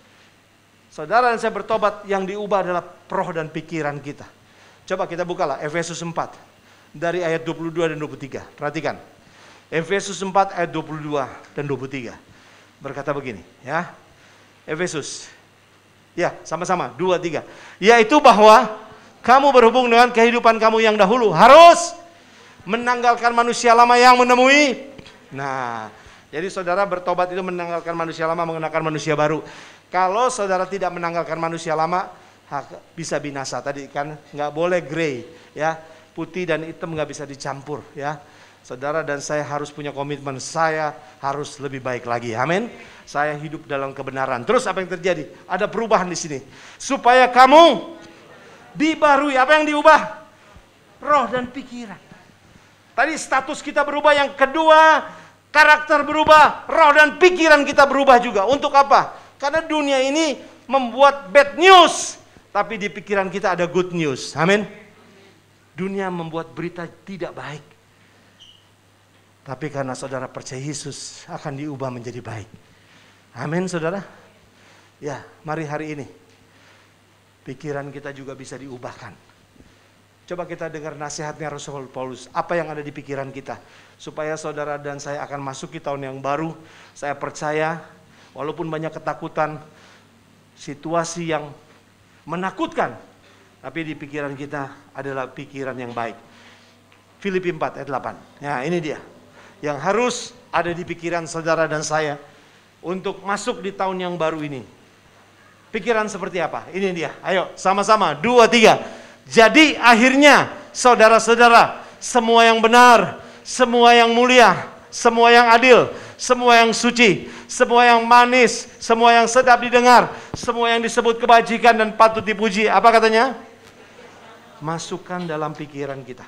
saudara dan saya bertobat, yang diubah adalah roh dan pikiran kita. Coba kita bukalah Efesus 4. Dari ayat 22 dan 23. Perhatikan. Efesus 4 ayat 22 dan 23. Berkata begini, ya. Efesus. Ya, sama-sama 2 3. Yaitu bahwa kamu berhubung dengan kehidupan kamu yang dahulu harus menanggalkan manusia lama yang menemui. Nah, jadi saudara bertobat itu menanggalkan manusia lama, mengenakan manusia baru. Kalau saudara tidak menanggalkan manusia lama, bisa binasa. Tadi kan nggak boleh grey, ya. Putih dan hitam nggak bisa dicampur, ya. Saudara dan saya harus punya komitmen, saya harus lebih baik lagi. Amin. Saya hidup dalam kebenaran. Terus apa yang terjadi? Ada perubahan di sini. Supaya kamu dibarui. Apa yang diubah? Roh dan pikiran. Tadi status kita berubah, yang kedua karakter berubah, roh dan pikiran kita berubah juga. Untuk apa? Karena dunia ini membuat bad news, tapi di pikiran kita ada good news. Amin. Dunia membuat berita tidak baik. Tapi karena saudara percaya Yesus, akan diubah menjadi baik. Amin saudara. Ya, mari hari ini pikiran kita juga bisa diubahkan. Coba kita dengar nasihatnya Rasul Paulus. Apa yang ada di pikiran kita. Supaya saudara dan saya akan masuk di tahun yang baru. Saya percaya walaupun banyak ketakutan, situasi yang menakutkan, tapi di pikiran kita adalah pikiran yang baik. Filipi 4 ayat 8. Ya, ini dia. Yang harus ada di pikiran saudara dan saya untuk masuk di tahun yang baru ini. Pikiran seperti apa? Ini dia. Ayo sama-sama 2 3. Jadi akhirnya saudara-saudara, semua yang benar, semua yang mulia, semua yang adil, semua yang suci, semua yang manis, semua yang sedap didengar, semua yang disebut kebajikan dan patut dipuji. Apa katanya? Masukkan dalam pikiran kita.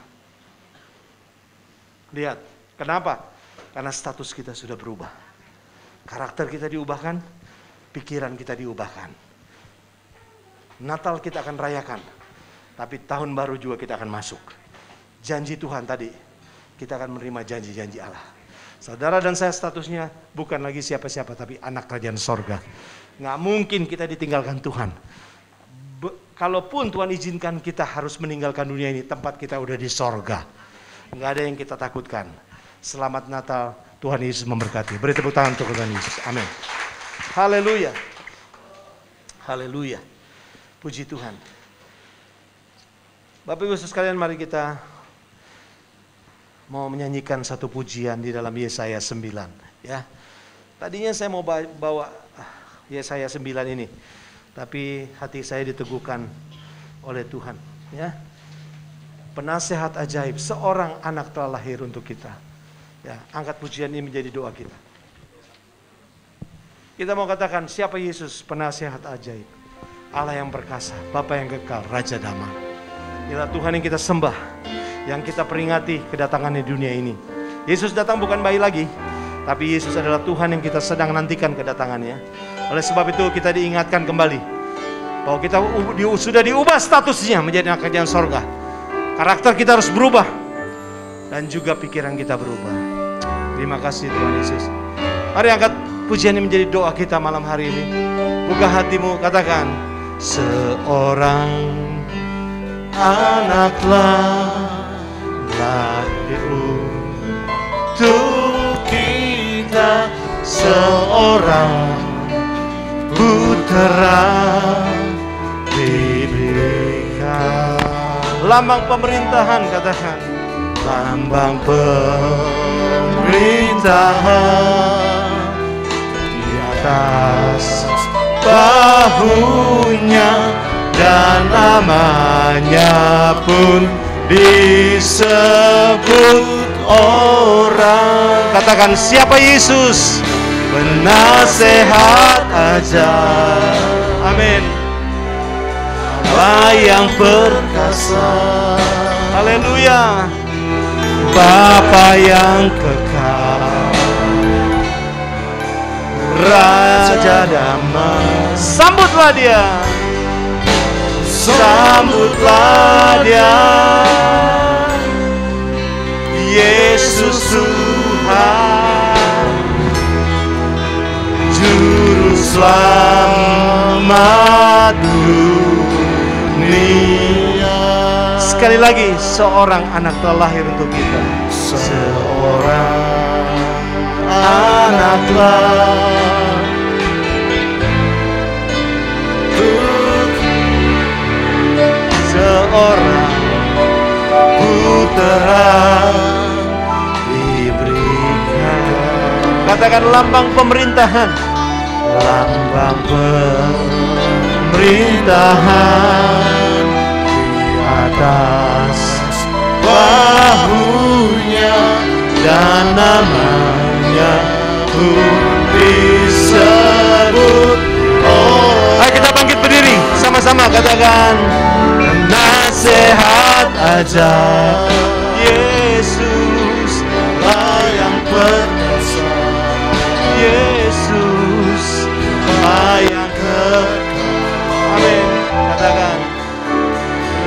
Lihat, kenapa? Karena status kita sudah berubah. Karakter kita diubahkan, pikiran kita diubahkan. Natal kita akan rayakan, tapi tahun baru juga kita akan masuk. Janji Tuhan tadi, kita akan menerima janji-janji Allah. Saudara dan saya statusnya bukan lagi siapa-siapa, tapi anak kerajaan sorga. Nggak mungkin kita ditinggalkan Tuhan. Kalaupun Tuhan izinkan kita harus meninggalkan dunia ini, tempat kita udah di sorga. Nggak ada yang kita takutkan. Selamat Natal, Tuhan Yesus memberkati. Beri tepuk tangan untuk Tuhan Yesus. Amin. Haleluya. Haleluya. Puji Tuhan. Bapak Ibu sekalian, mari kita mau menyanyikan satu pujian di dalam Yesaya 9. Ya. Tadinya saya mau bawa Yesaya 9 ini. Tapi hati saya diteguhkan oleh Tuhan, ya. Penasehat ajaib, seorang anak telah lahir untuk kita. Ya, angkat pujian ini menjadi doa kita. Kita mau katakan, siapa Yesus? Penasehat ajaib, Allah yang perkasa, Bapa yang kekal, Raja damai. Inilah Tuhan yang kita sembah, yang kita peringati kedatangannya di dunia ini. Yesus datang bukan bayi lagi, tapi Yesus adalah Tuhan yang kita sedang nantikan kedatangannya. Oleh sebab itu kita diingatkan kembali bahwa kita sudah diubah statusnya menjadi anak kerajaan sorga. Karakter kita harus berubah dan juga pikiran kita berubah. Terima kasih Tuhan Yesus. Mari angkat pujian ini menjadi doa kita malam hari ini. Buka hatimu, katakan, seorang anaklah lahir untuk kita, seorang putra diberikan. Lambang pemerintahan, katakan, lambang pemerintahan di atas bahunya, dan namanya pun disebut orang. Katakan, siapa Yesus? Penasehat ajaib. Amin. Allah yang perkasa. Haleluya. Bapa yang kekal, Raja damai. Sambutlah dia, sambutlah dia, Yesus Tuhan, Juru Selamat dunia. Sekali lagi, seorang anak telah lahir untuk kita. Seorang anaklah seorang putra diberikan. Katakan, lambang pemerintahan, lambang pemerintahan di atas bahunya, dan namanya pun disebut. Ayo kita bangkit berdiri sama-sama, katakan, penasehat ajaib, Yesus Allah yang perkasa, Yesus Allah yang kekal. Amin. Katakan,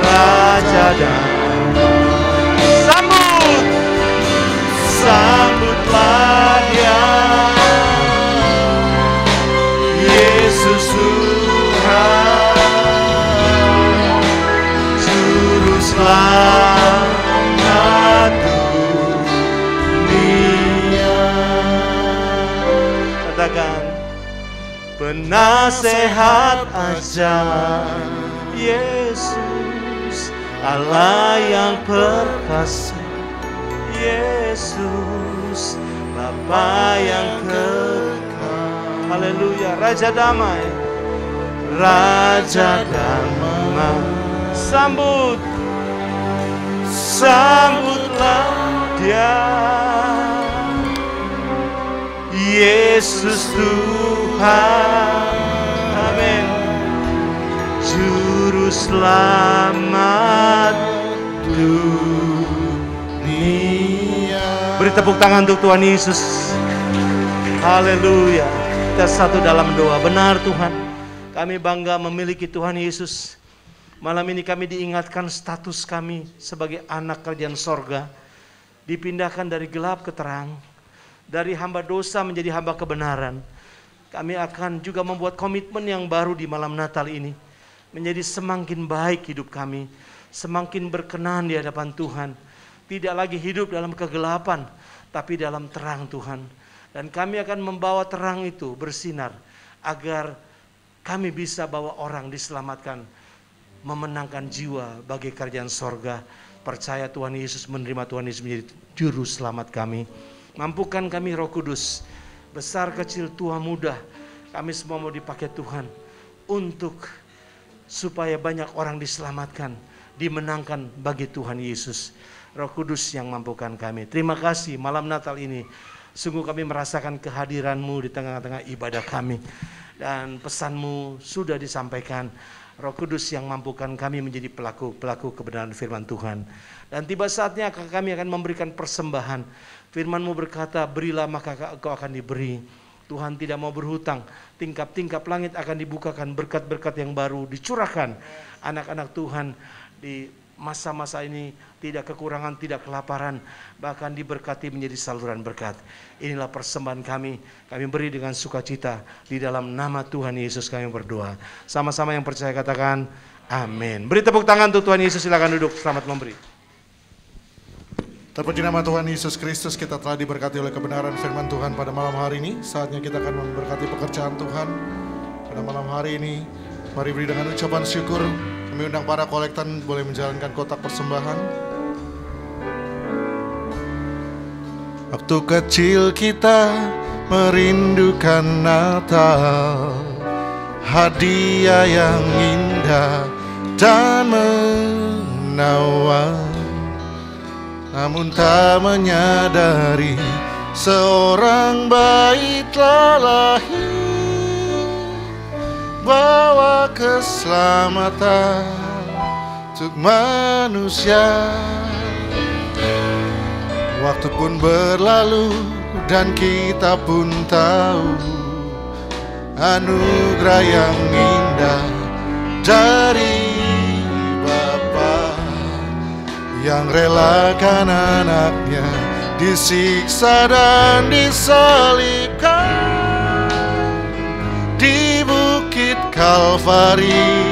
Raja damai. Sambut, sambutlah dia, Yesus Tuhan, Juru Selamat dunia. Katakan, penasehat ajaib, Yesus Allah yang perkasa, Yesus Bapa yang kekal. Haleluya. Raja damai, Raja damai. Sambut, sambutlah dia, Yesus Tuhan. Amin. Juru Selamat dunia. Beri tepuk tangan untuk Tuhan Yesus. Haleluya. Kita satu dalam doa. Benar Tuhan, kami bangga memiliki Tuhan Yesus. Malam ini kami diingatkan status kami sebagai anak kerajaan sorga, dipindahkan dari gelap ke terang, dari hamba dosa menjadi hamba kebenaran. Kami akan juga membuat komitmen yang baru di malam Natal ini, menjadi semakin baik hidup kami, semakin berkenan di hadapan Tuhan. Tidak lagi hidup dalam kegelapan, tapi dalam terang Tuhan. Dan kami akan membawa terang itu bersinar, agar kami bisa bawa orang diselamatkan, memenangkan jiwa bagi kerajaan sorga. Percaya Tuhan Yesus, menerima Tuhan Yesus menjadi juru selamat kami. Mampukan kami Roh Kudus, besar kecil tua muda, kami semua mau dipakai Tuhan untuk supaya banyak orang diselamatkan, dimenangkan bagi Tuhan Yesus. Roh Kudus yang mampukan kami. Terima kasih malam Natal ini Sungguh kami merasakan kehadiran-Mu di tengah-tengah ibadah kami. Dan pesan-Mu sudah disampaikan. Roh Kudus yang mampukan kami menjadi pelaku kebenaran firman Tuhan. Dan tiba saatnya kami akan memberikan persembahan. Firman-Mu berkata, berilah maka Engkau akan diberi. Tuhan tidak mau berhutang. Tingkap-tingkap langit akan dibukakan, berkat-berkat yang baru dicurahkan. Anak-anak Tuhan di masa-masa ini tidak kekurangan, tidak kelaparan, bahkan diberkati menjadi saluran berkat. Inilah persembahan kami beri dengan sukacita. Di dalam nama Tuhan Yesus kami berdoa. Sama-sama yang percaya katakan amin. Beri tepuk tangan untuk Tuhan Yesus, silakan duduk, selamat memberi. Terpuji nama Tuhan Yesus Kristus, kita telah diberkati oleh kebenaran firman Tuhan pada malam hari ini. Saatnya kita akan memberkati pekerjaan Tuhan pada malam hari ini. Mari beri dengan ucapan syukur. Kami undang para kolektan boleh menjalankan kotak persembahan. Waktu kecil kita merindukan Natal, hadiah yang indah dan menawan. Namun tak menyadari seorang bayi telah lahir, bawa keselamatan untuk manusia. Waktu pun berlalu dan kita pun tahu anugerah yang indah dari yang relakan anaknya disiksa dan disalibkan di Bukit Kalvari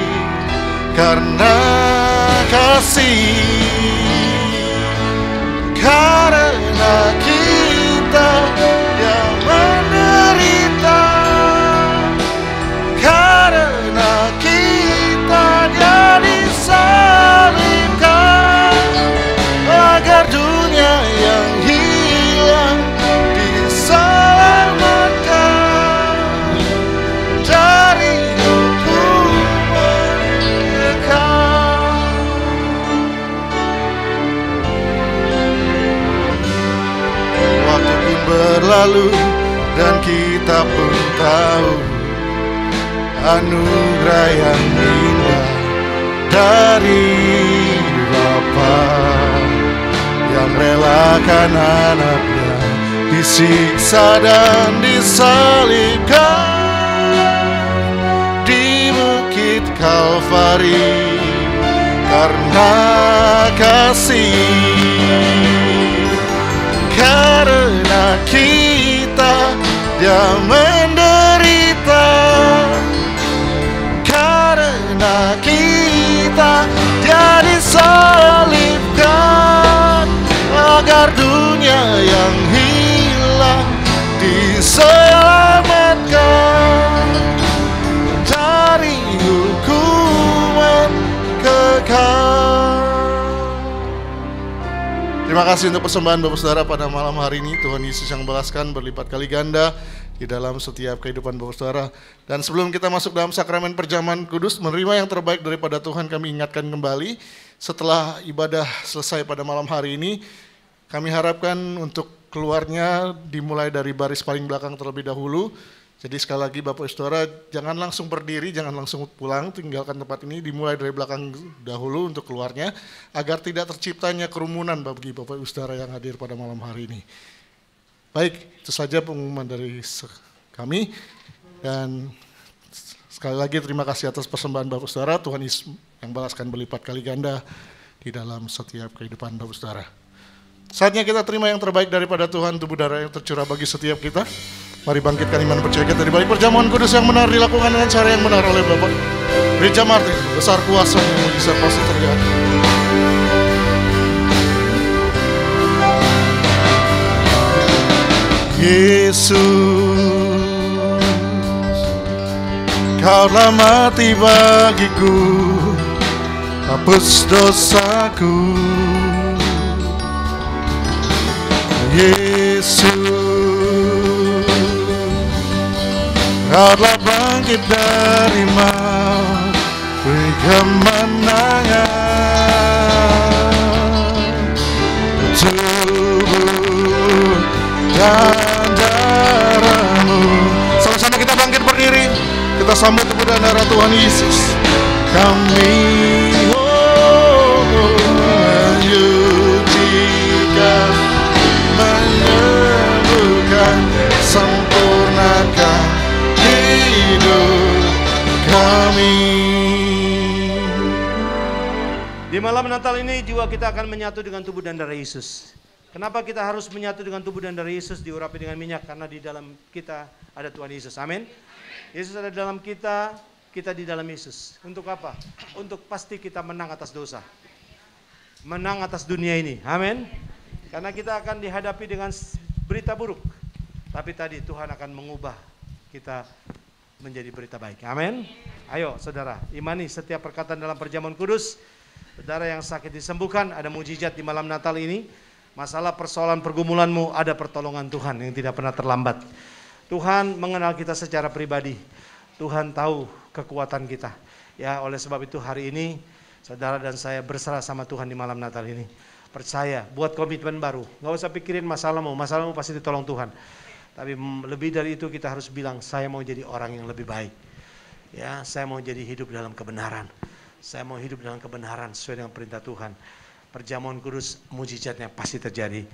karena kasih, karena kita yang menderita, karena kita dia disalibkan agar dunia yang hilang diselamatkan dari hukuman kekal. Waktu pun berlalu dan kita pun tahu anugerah yang indah dari Bapa yang relakan anaknya disiksa dan disalibkan di Bukit Kalvari karena kasih, karena kita dia menderita, karena kita dia disalibkan agar dunia yang hilang diselamatkan dari hukuman kekal. Terima kasih untuk persembahan Bapak Saudara pada malam hari ini. Tuhan Yesus yang membalaskan berlipat kali ganda di dalam setiap kehidupan Bapak Saudara. Dan sebelum kita masuk dalam sakramen perjamuan kudus, menerima yang terbaik daripada Tuhan, kami ingatkan kembali setelah ibadah selesai pada malam hari ini, kami harapkan untuk keluarnya dimulai dari baris paling belakang terlebih dahulu. Jadi sekali lagi Bapak Saudara, jangan langsung berdiri, jangan langsung pulang, tinggalkan tempat ini, dimulai dari belakang dahulu untuk keluarnya, agar tidak terciptanya kerumunan bagi Bapak Saudara yang hadir pada malam hari ini. Baik, itu saja pengumuman dari kami, dan sekali lagi terima kasih atas persembahan Bapak Saudara. Tuhan Yesus yang balaskan berlipat kali ganda di dalam setiap kehidupan Bapak Saudara. Saatnya kita terima yang terbaik daripada Tuhan, tubuh darah yang tercurah bagi setiap kita. Mari bangkitkan iman percaya kita di balik perjamuan kudus yang benar dilakukan dengan cara yang benar oleh Bapak. Gereja Martin, besar kuasa mujizat pasti terjadi. Yesus, Kau telah mati bagiku, hapus dosaku. Yesus, Kau telah bangkit dari maut, beri kemenangan. Tubuh dan Kita sambut tubuh dan darah Tuhan Yesus. Kami menyucikan, menyembuhkan, sempurnakan hidup kami. Di malam Natal ini juga kita akan menyatu dengan tubuh dan darah Yesus. Kenapa kita harus menyatu dengan tubuh dan darah Yesus, diurapi dengan minyak? Karena di dalam kita ada Tuhan Yesus. Amin. Yesus ada di dalam kita, kita di dalam Yesus. Untuk apa? Untuk pasti kita menang atas dosa. Menang atas dunia ini. Amin. Karena kita akan dihadapi dengan berita buruk. Tapi tadi Tuhan akan mengubah kita menjadi berita baik. Amin. Ayo saudara, imani setiap perkataan dalam perjamuan kudus. Saudara yang sakit disembuhkan, ada mujizat di malam Natal ini. Masalah persoalan pergumulanmu, ada pertolongan Tuhan yang tidak pernah terlambat. Tuhan mengenal kita secara pribadi. Tuhan tahu kekuatan kita. Ya, oleh sebab itu hari ini saudara dan saya berserah sama Tuhan di malam Natal ini. Percaya, buat komitmen baru. Gak usah pikirin masalahmu pasti ditolong Tuhan. Tapi lebih dari itu kita harus bilang, saya mau jadi orang yang lebih baik. Ya, saya mau jadi hidup dalam kebenaran. Saya mau hidup dalam kebenaran sesuai dengan perintah Tuhan. Perjamuan kudus, mujizatnya pasti terjadi.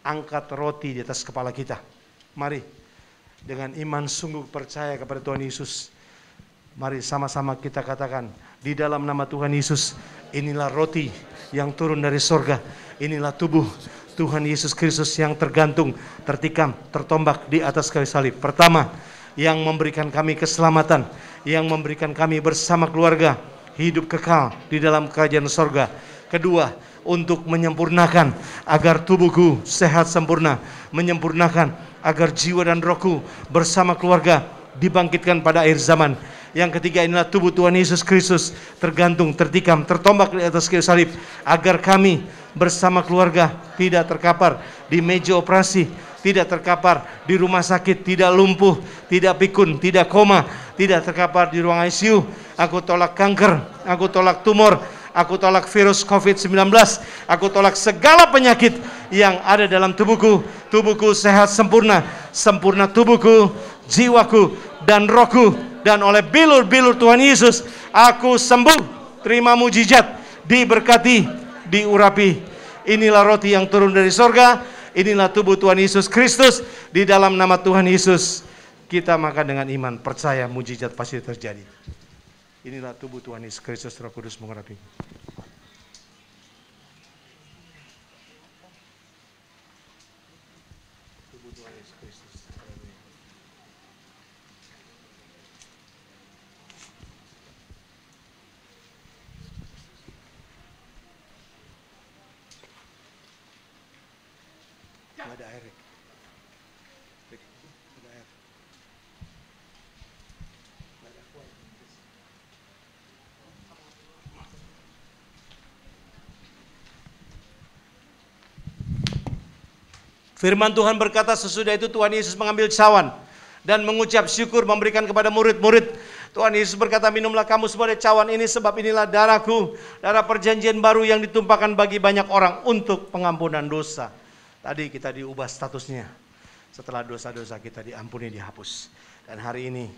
Angkat roti di atas kepala kita. Mari, dengan iman sungguh percaya kepada Tuhan Yesus. Mari sama-sama kita katakan, di dalam nama Tuhan Yesus, inilah roti yang turun dari sorga. Inilah tubuh Tuhan Yesus Kristus yang tergantung, tertikam, tertombak di atas kayu salib. Pertama, yang memberikan kami keselamatan, yang memberikan kami bersama keluarga, hidup kekal di dalam kerajaan sorga. Kedua, untuk menyempurnakan agar tubuhku sehat sempurna, menyempurnakan agar jiwa dan rohku bersama keluarga dibangkitkan pada akhir zaman. Yang ketiga, inilah tubuh Tuhan Yesus Kristus tergantung, tertikam, tertombak di atas kayu salib, agar kami bersama keluarga tidak terkapar di meja operasi, tidak terkapar di rumah sakit, tidak lumpuh, tidak pikun, tidak koma, tidak terkapar di ruang ICU. Aku tolak kanker, aku tolak tumor, aku tolak virus COVID-19, aku tolak segala penyakit yang ada dalam tubuhku. Tubuhku sehat sempurna, sempurna tubuhku, jiwaku, dan rohku. Dan oleh bilur-bilur Tuhan Yesus, aku sembuh, terima mujizat, diberkati, diurapi. Inilah roti yang turun dari sorga, inilah tubuh Tuhan Yesus Kristus. Di dalam nama Tuhan Yesus, kita makan dengan iman, percaya mujizat pasti terjadi. Inilah tubuh Tuhan Yesus Kristus, Roh Kudus mengurapi. Tubuh Tuhan Yesus Kristus. Ada air. Ada air. Firman Tuhan berkata, sesudah itu Tuhan Yesus mengambil cawan dan mengucap syukur, memberikan kepada murid-murid. Tuhan Yesus berkata, minumlah kamu semua dari cawan ini, sebab inilah darahku, darah perjanjian baru yang ditumpahkan bagi banyak orang untuk pengampunan dosa. Tadi kita diubah statusnya, setelah dosa-dosa kita diampuni, dihapus. Dan hari ini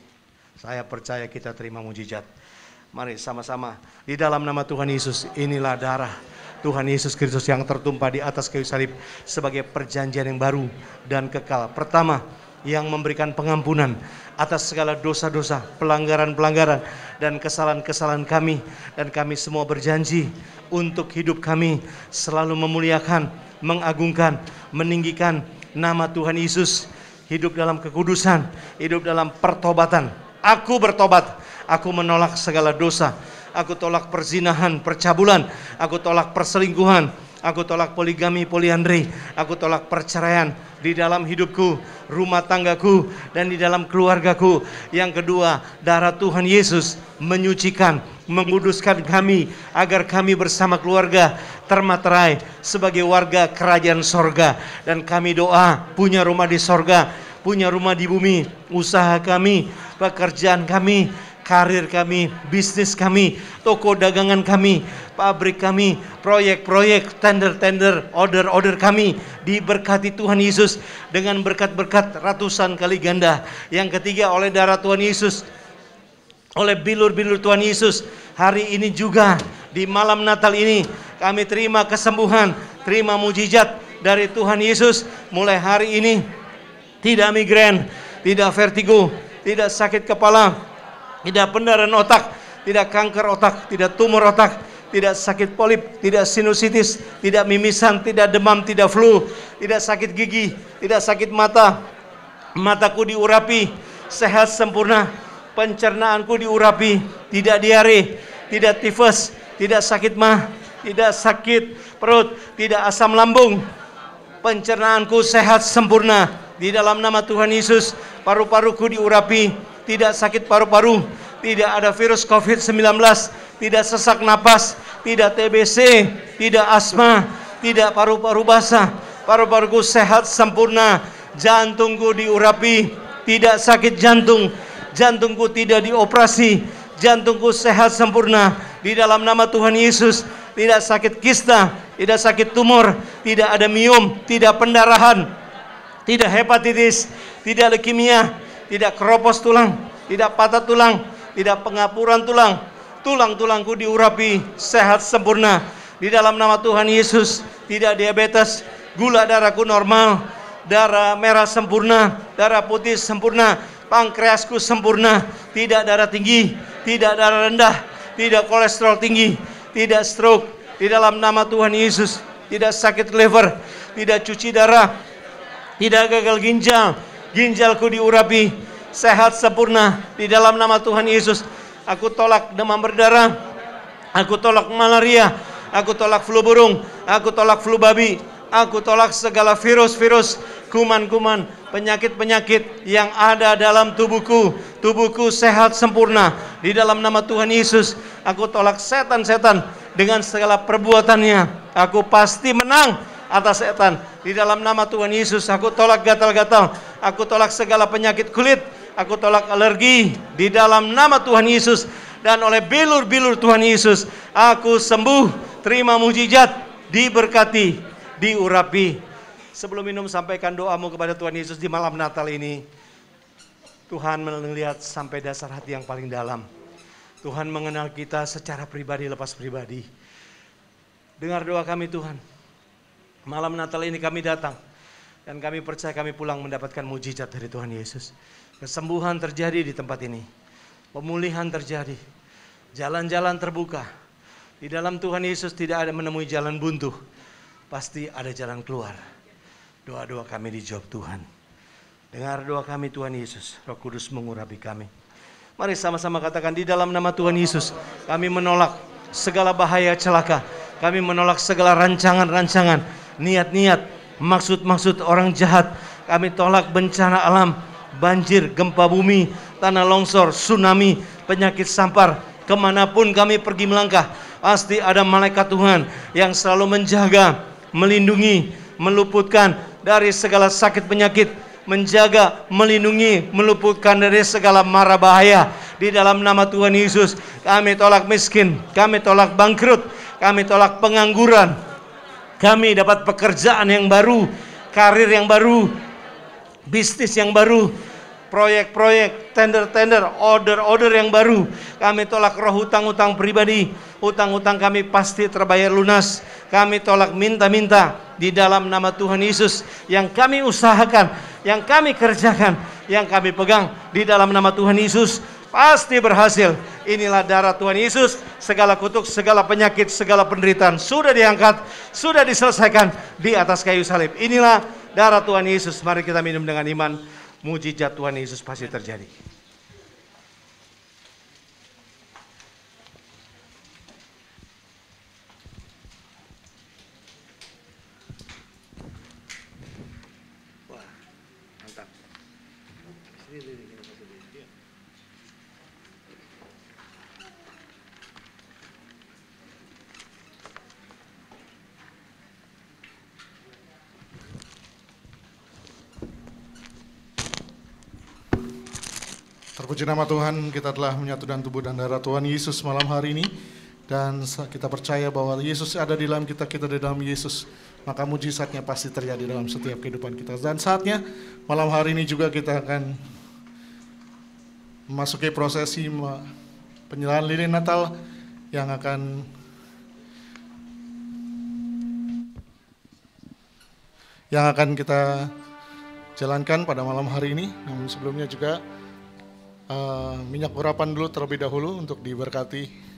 saya percaya kita terima mujizat. Mari sama-sama di dalam nama Tuhan Yesus, inilah darah Tuhan Yesus Kristus yang tertumpah di atas kayu salib sebagai perjanjian yang baru dan kekal. Pertama, yang memberikan pengampunan atas segala dosa-dosa, pelanggaran-pelanggaran dan kesalahan-kesalahan kami. Dan kami semua berjanji untuk hidup kami selalu memuliakan, mengagungkan, meninggikan nama Tuhan Yesus. Hidup dalam kekudusan, hidup dalam pertobatan. Aku bertobat, aku menolak segala dosa. Aku tolak perzinahan, percabulan. Aku tolak perselingkuhan. Aku tolak poligami, poliandri. Aku tolak perceraian di dalam hidupku, rumah tanggaku, dan di dalam keluargaku. Yang kedua, darah Tuhan Yesus menyucikan, menguduskan kami, agar kami bersama keluarga termaterai sebagai warga kerajaan sorga. Dan kami doa, punya rumah di sorga, punya rumah di bumi, usaha kami, pekerjaan kami, karir kami, bisnis kami, toko dagangan kami, pabrik kami, proyek-proyek, tender-tender, order-order kami diberkati Tuhan Yesus dengan berkat-berkat ratusan kali ganda. Yang ketiga, oleh darah Tuhan Yesus oleh bilur-bilur Tuhan Yesus. Hari ini juga di malam Natal ini kami terima kesembuhan, terima mujizat dari Tuhan Yesus. Mulai hari ini tidak migrain, tidak vertigo, tidak sakit kepala, tidak pendarahan otak, tidak kanker otak, tidak tumor otak, tidak sakit polip, tidak sinusitis, tidak mimisan, tidak demam, tidak flu, tidak sakit gigi, tidak sakit mata. Mataku diurapi, sehat sempurna. Pencernaanku diurapi, tidak diare, tidak tifus, tidak sakit mah, tidak sakit perut, tidak asam lambung. Pencernaanku sehat sempurna di dalam nama Tuhan Yesus. Paru-paruku diurapi, tidak sakit paru-paru, tidak ada virus COVID-19, tidak sesak napas, tidak TBC, tidak asma, tidak paru-paru basah. Paru-paruku sehat sempurna. Jantungku diurapi, tidak sakit jantung. Jantungku tidak dioperasi. Jantungku sehat sempurna di dalam nama Tuhan Yesus. Tidak sakit kista, tidak sakit tumor, tidak ada miom, tidak pendarahan, tidak hepatitis, tidak leukemia, tidak keropos tulang, tidak patah tulang, tidak pengapuran tulang. Tulang-tulangku diurapi, sehat sempurna di dalam nama Tuhan Yesus. Tidak diabetes, gula darahku normal, darah merah sempurna, darah putih sempurna, pankreasku sempurna, tidak darah tinggi, tidak darah rendah, tidak kolesterol tinggi, tidak stroke di dalam nama Tuhan Yesus. Tidak sakit liver, tidak cuci darah, tidak gagal ginjal. Ginjalku diurapi, sehat sempurna di dalam nama Tuhan Yesus. Aku tolak demam berdarah, aku tolak malaria, aku tolak flu burung, aku tolak flu babi, aku tolak segala virus-virus, kuman-kuman, penyakit-penyakit yang ada dalam tubuhku. Tubuhku sehat sempurna di dalam nama Tuhan Yesus. Aku tolak setan-setan dengan segala perbuatannya. Aku pasti menang atas setan di dalam nama Tuhan Yesus. Aku tolak gatal-gatal, aku tolak segala penyakit kulit, aku tolak alergi di dalam nama Tuhan Yesus. Dan oleh bilur-bilur Tuhan Yesus aku sembuh, terima mujizat, diberkati, diurapi. Sebelum minum, sampaikan doamu kepada Tuhan Yesus di malam Natal ini. Tuhan melihat sampai dasar hati yang paling dalam. Tuhan mengenal kita secara pribadi lepas pribadi. Dengar doa kami Tuhan. Malam Natal ini kami datang dan kami percaya kami pulang mendapatkan mujizat dari Tuhan Yesus. Kesembuhan terjadi di tempat ini. Pemulihan terjadi. Jalan-jalan terbuka. Di dalam Tuhan Yesus tidak ada menemui jalan buntu. Pasti ada jalan keluar. Doa-doa kami dijawab Tuhan. Dengar doa kami Tuhan Yesus. Roh Kudus mengurapi kami. Mari sama-sama katakan, di dalam nama Tuhan Yesus kami menolak segala bahaya celaka. Kami menolak segala rancangan-rancangan, niat-niat, maksud-maksud orang jahat. Kami tolak bencana alam, banjir, gempa bumi, tanah longsor, tsunami, penyakit sampar. Kemanapun kami pergi melangkah, pasti ada malaikat Tuhan yang selalu menjaga, melindungi, meluputkan dari segala sakit penyakit, menjaga, melindungi, meluputkan dari segala mara bahaya. Di dalam nama Tuhan Yesus kami tolak miskin, kami tolak bangkrut, kami tolak pengangguran. Kami dapat pekerjaan yang baru, karir yang baru, bisnis yang baru, proyek-proyek, tender-tender, order-order yang baru. Kami tolak roh hutang-hutang pribadi. Hutang-hutang kami pasti terbayar lunas. Kami tolak minta-minta di dalam nama Tuhan Yesus. Yang kami usahakan, yang kami kerjakan, yang kami pegang di dalam nama Tuhan Yesus pasti berhasil. Inilah darah Tuhan Yesus. Segala kutuk, segala penyakit, segala penderitaan sudah diangkat, sudah diselesaikan di atas kayu salib. Inilah darah Tuhan Yesus. Mari kita minum dengan iman. Mujizat Tuhan Yesus pasti terjadi. Wah, mantap. Terpuji nama Tuhan, kita telah menyatukan tubuh dan darah Tuhan Yesus malam hari ini. Dan kita percaya bahwa Yesus ada di dalam kita, kita di dalam Yesus. Maka mujizatnya pasti terjadi dalam setiap kehidupan kita. Dan saatnya malam hari ini juga kita akan memasuki prosesi penyerahan lilin Natal yang akan kita jalankan pada malam hari ini. Namun sebelumnya juga minyak urapan dulu terlebih dahulu untuk diberkati.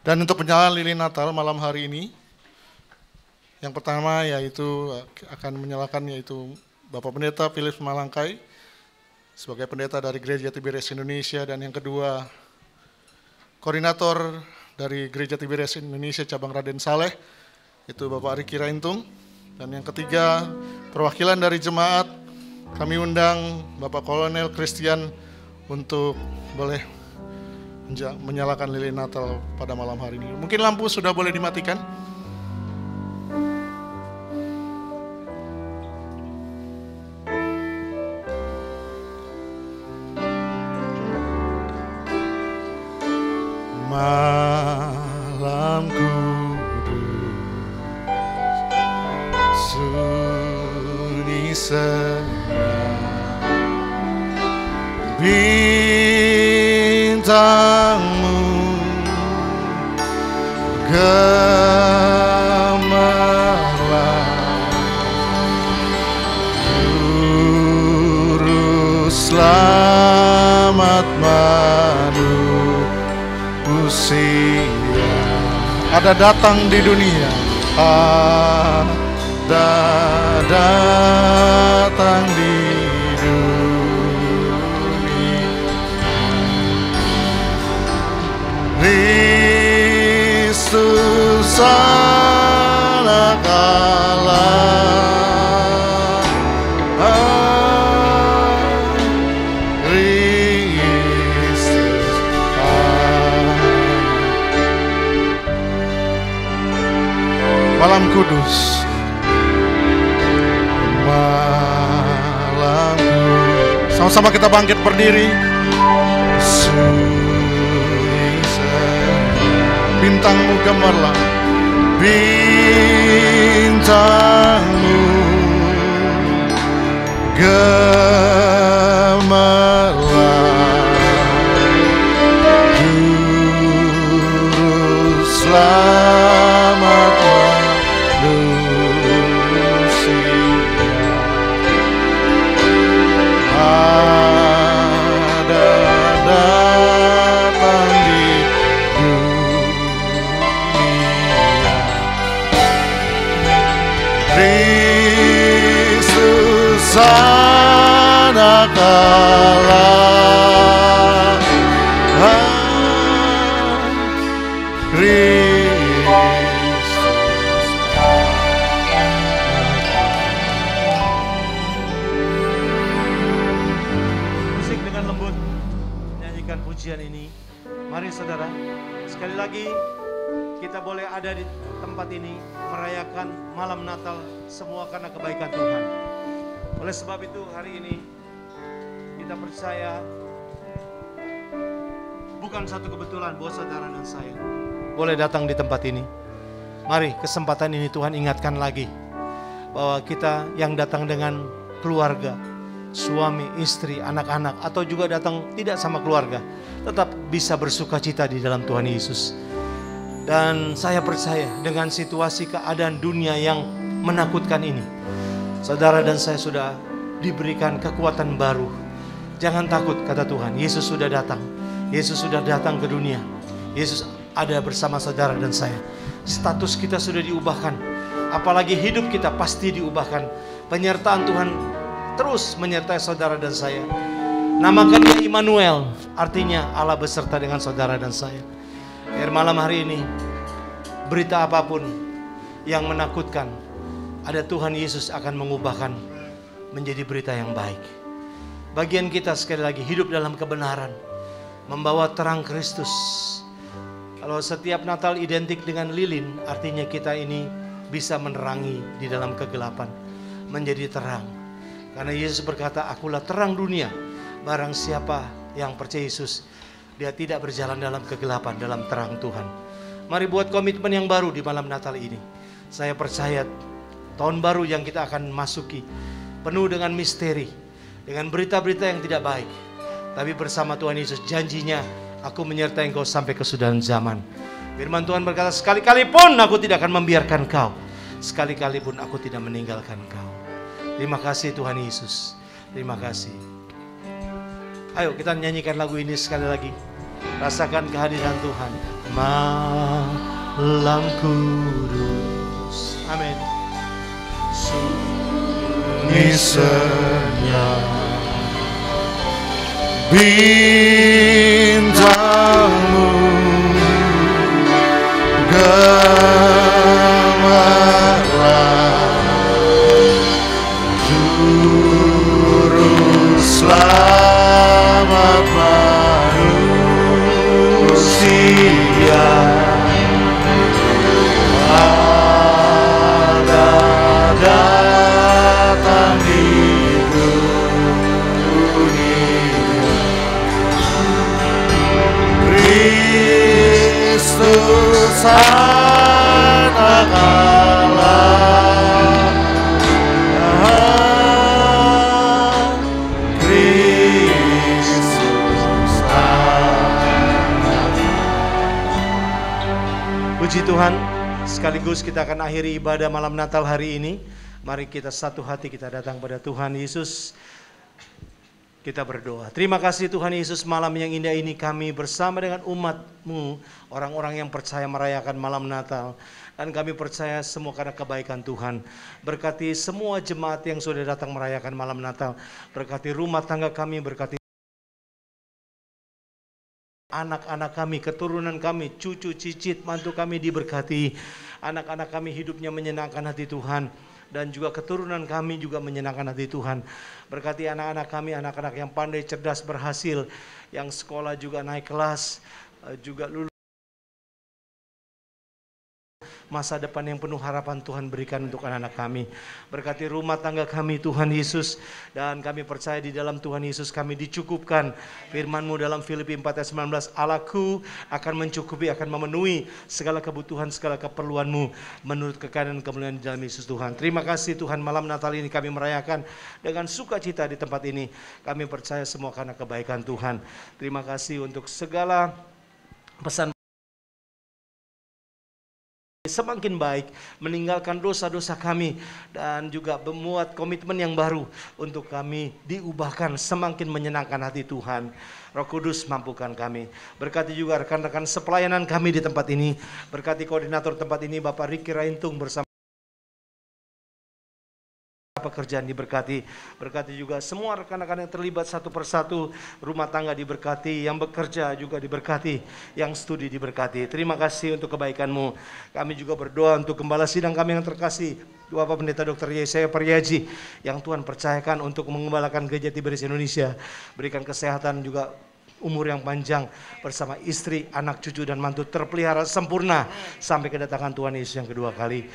Dan untuk penyalahan lilin Natal malam hari ini, yang pertama yaitu akan menyalakan yaitu Bapak Pendeta Philip Malangkai sebagai pendeta dari Gereja Tiberias Indonesia, dan yang kedua koordinator dari Gereja Tiberias Indonesia cabang Raden Saleh itu Bapak Riki Raintung, dan yang ketiga perwakilan dari jemaat kami undang Bapak Kolonel Christian untuk boleh menyalakan lilin Natal pada malam hari ini. Mungkin lampu sudah boleh dimatikan. Malam kudus, sunyi senang, bintangmu gemerlap, Juru Selamat manusia ada datang di dunia, ada datang di Kristus anak Allah, Kristus malam kudus, malam kudus. Sama-sama kita bangkit berdiri. Bintangmu gemerlap, bintangmu gemerlap, Juru Selamat manusia ada datang di Kristus anak Allah, Kristus. Musik dengan lembut menyanyikan pujian ini. Mari saudara, sekali lagi kita boleh ada di tempat ini merayakan malam Natal semua karena kebaikan Tuhan. Oleh sebab itu hari ini kita percaya bukan satu kebetulan bahwa saudara dan saya boleh datang di tempat ini. Mari kesempatan ini Tuhan ingatkan lagi bahwa kita yang datang dengan keluarga, suami, istri, anak-anak, atau juga datang tidak sama keluarga, tetap bisa bersuka cita di dalam Tuhan Yesus. Dan saya percaya dengan situasi keadaan dunia yang menakutkan ini, saudara dan saya sudah diberikan kekuatan baru. Jangan takut, kata Tuhan. Yesus sudah datang. Yesus sudah datang ke dunia. Yesus ada bersama saudara dan saya. Status kita sudah diubahkan. Apalagi hidup kita pasti diubahkan. Penyertaan Tuhan terus menyertai saudara dan saya. Namakan dia Immanuel, artinya Allah beserta dengan saudara dan saya. Malam hari ini, berita apapun yang menakutkan, ada Tuhan Yesus akan mengubahkan menjadi berita yang baik. Bagian kita sekali lagi hidup dalam kebenaran, membawa terang Kristus. Kalau setiap Natal identik dengan lilin, artinya kita ini bisa menerangi di dalam kegelapan, menjadi terang. Karena Yesus berkata, akulah terang dunia. Barang siapa yang percaya Yesus, dia tidak berjalan dalam kegelapan, dalam terang Tuhan. Mari buat komitmen yang baru di malam Natal ini. Saya percaya tahun baru yang kita akan masuki penuh dengan misteri, dengan berita-berita yang tidak baik. Tapi bersama Tuhan Yesus, janjinya, aku menyertai engkau sampai kesudahan zaman. Firman Tuhan berkata, sekali-kali pun aku tidak akan membiarkan kau, sekali-kali pun aku tidak meninggalkan kau. Terima kasih Tuhan Yesus. Terima kasih. Ayo kita nyanyikan lagu ini sekali lagi. Rasakan kehadiran Tuhan. Malam kudus. Amin. Sunyi senyap bintangmu gemerlap, juru selamat manusia ada datang di dunia. Kristus anak Allah, Kristus anak. Puji Tuhan, sekaligus kita akan akhiri ibadah malam Natal hari ini. Mari kita satu hati kita datang pada Tuhan Yesus. Kita berdoa. Terima kasih Tuhan Yesus, malam yang indah ini kami bersama dengan umat-Mu, orang-orang yang percaya merayakan malam Natal. Dan kami percaya semua karena kebaikan Tuhan. Berkati semua jemaat yang sudah datang merayakan malam Natal. Berkati rumah tangga kami, berkati anak-anak kami, keturunan kami, cucu, cicit, mantu kami diberkati. Anak-anak kami hidupnya menyenangkan hati Tuhan. Dan juga keturunan kami juga menyenangkan hati Tuhan. Berkati anak-anak kami, anak-anak yang pandai, cerdas, berhasil. Yang sekolah juga naik kelas, juga lulus. Masa depan yang penuh harapan Tuhan berikan untuk anak-anak kami. Berkati rumah tangga kami Tuhan Yesus. Dan kami percaya di dalam Tuhan Yesus kami dicukupkan. Firman-Mu dalam Filipi 4 ayat 19. Allahku akan mencukupi, akan memenuhi segala kebutuhan, segala keperluan-Mu menurut kekayaan dan kemuliaan di dalam Yesus Tuhan. Terima kasih Tuhan, malam Natal ini kami merayakan dengan sukacita di tempat ini. Kami percaya semua karena kebaikan Tuhan. Terima kasih untuk segala pesan semakin baik, meninggalkan dosa-dosa kami, dan juga memuat komitmen yang baru untuk kami diubahkan semakin menyenangkan hati Tuhan. Roh Kudus mampukan kami. Berkati juga rekan-rekan sepelayanan kami di tempat ini. Berkati koordinator tempat ini Bapak Riki Raintung bersama pekerjaan diberkati. Berkati juga semua rekan-rekan yang terlibat satu persatu. Rumah tangga diberkati, yang bekerja juga diberkati, yang studi diberkati. Terima kasih untuk kebaikan-Mu. Kami juga berdoa untuk gembala sidang kami yang terkasih, Bapak Pendeta Dr. Yesaya Paryaji, yang Tuhan percayakan untuk mengembalakan Gereja Tiberias Indonesia. Berikan kesehatan juga, umur yang panjang bersama istri, anak, cucu, dan mantu terpelihara sempurna sampai kedatangan Tuhan Yesus yang kedua kali.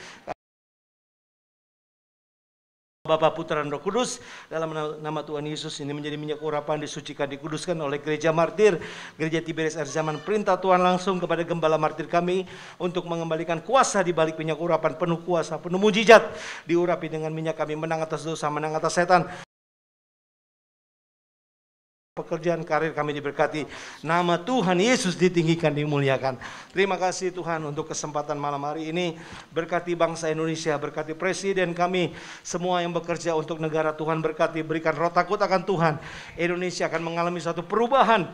Bapa, Putra, dan Roh Kudus, dalam nama Tuhan Yesus ini menjadi minyak urapan, disucikan, dikuduskan oleh Gereja Martir, Gereja Tiberias akhir zaman. Perintah Tuhan langsung kepada Gembala Martir kami untuk mengembalikan kuasa di balik minyak urapan, penuh kuasa, penuh mujizat, diurapi dengan minyak kami, menang atas dosa, menang atas setan. Pekerjaan karir kami diberkati. Nama Tuhan Yesus ditinggikan, dimuliakan. Terima kasih Tuhan untuk kesempatan malam hari ini. Berkati bangsa Indonesia, berkati presiden kami, semua yang bekerja untuk negara Tuhan berkati. Berikan roh takut akan Tuhan. Indonesia akan mengalami suatu perubahan.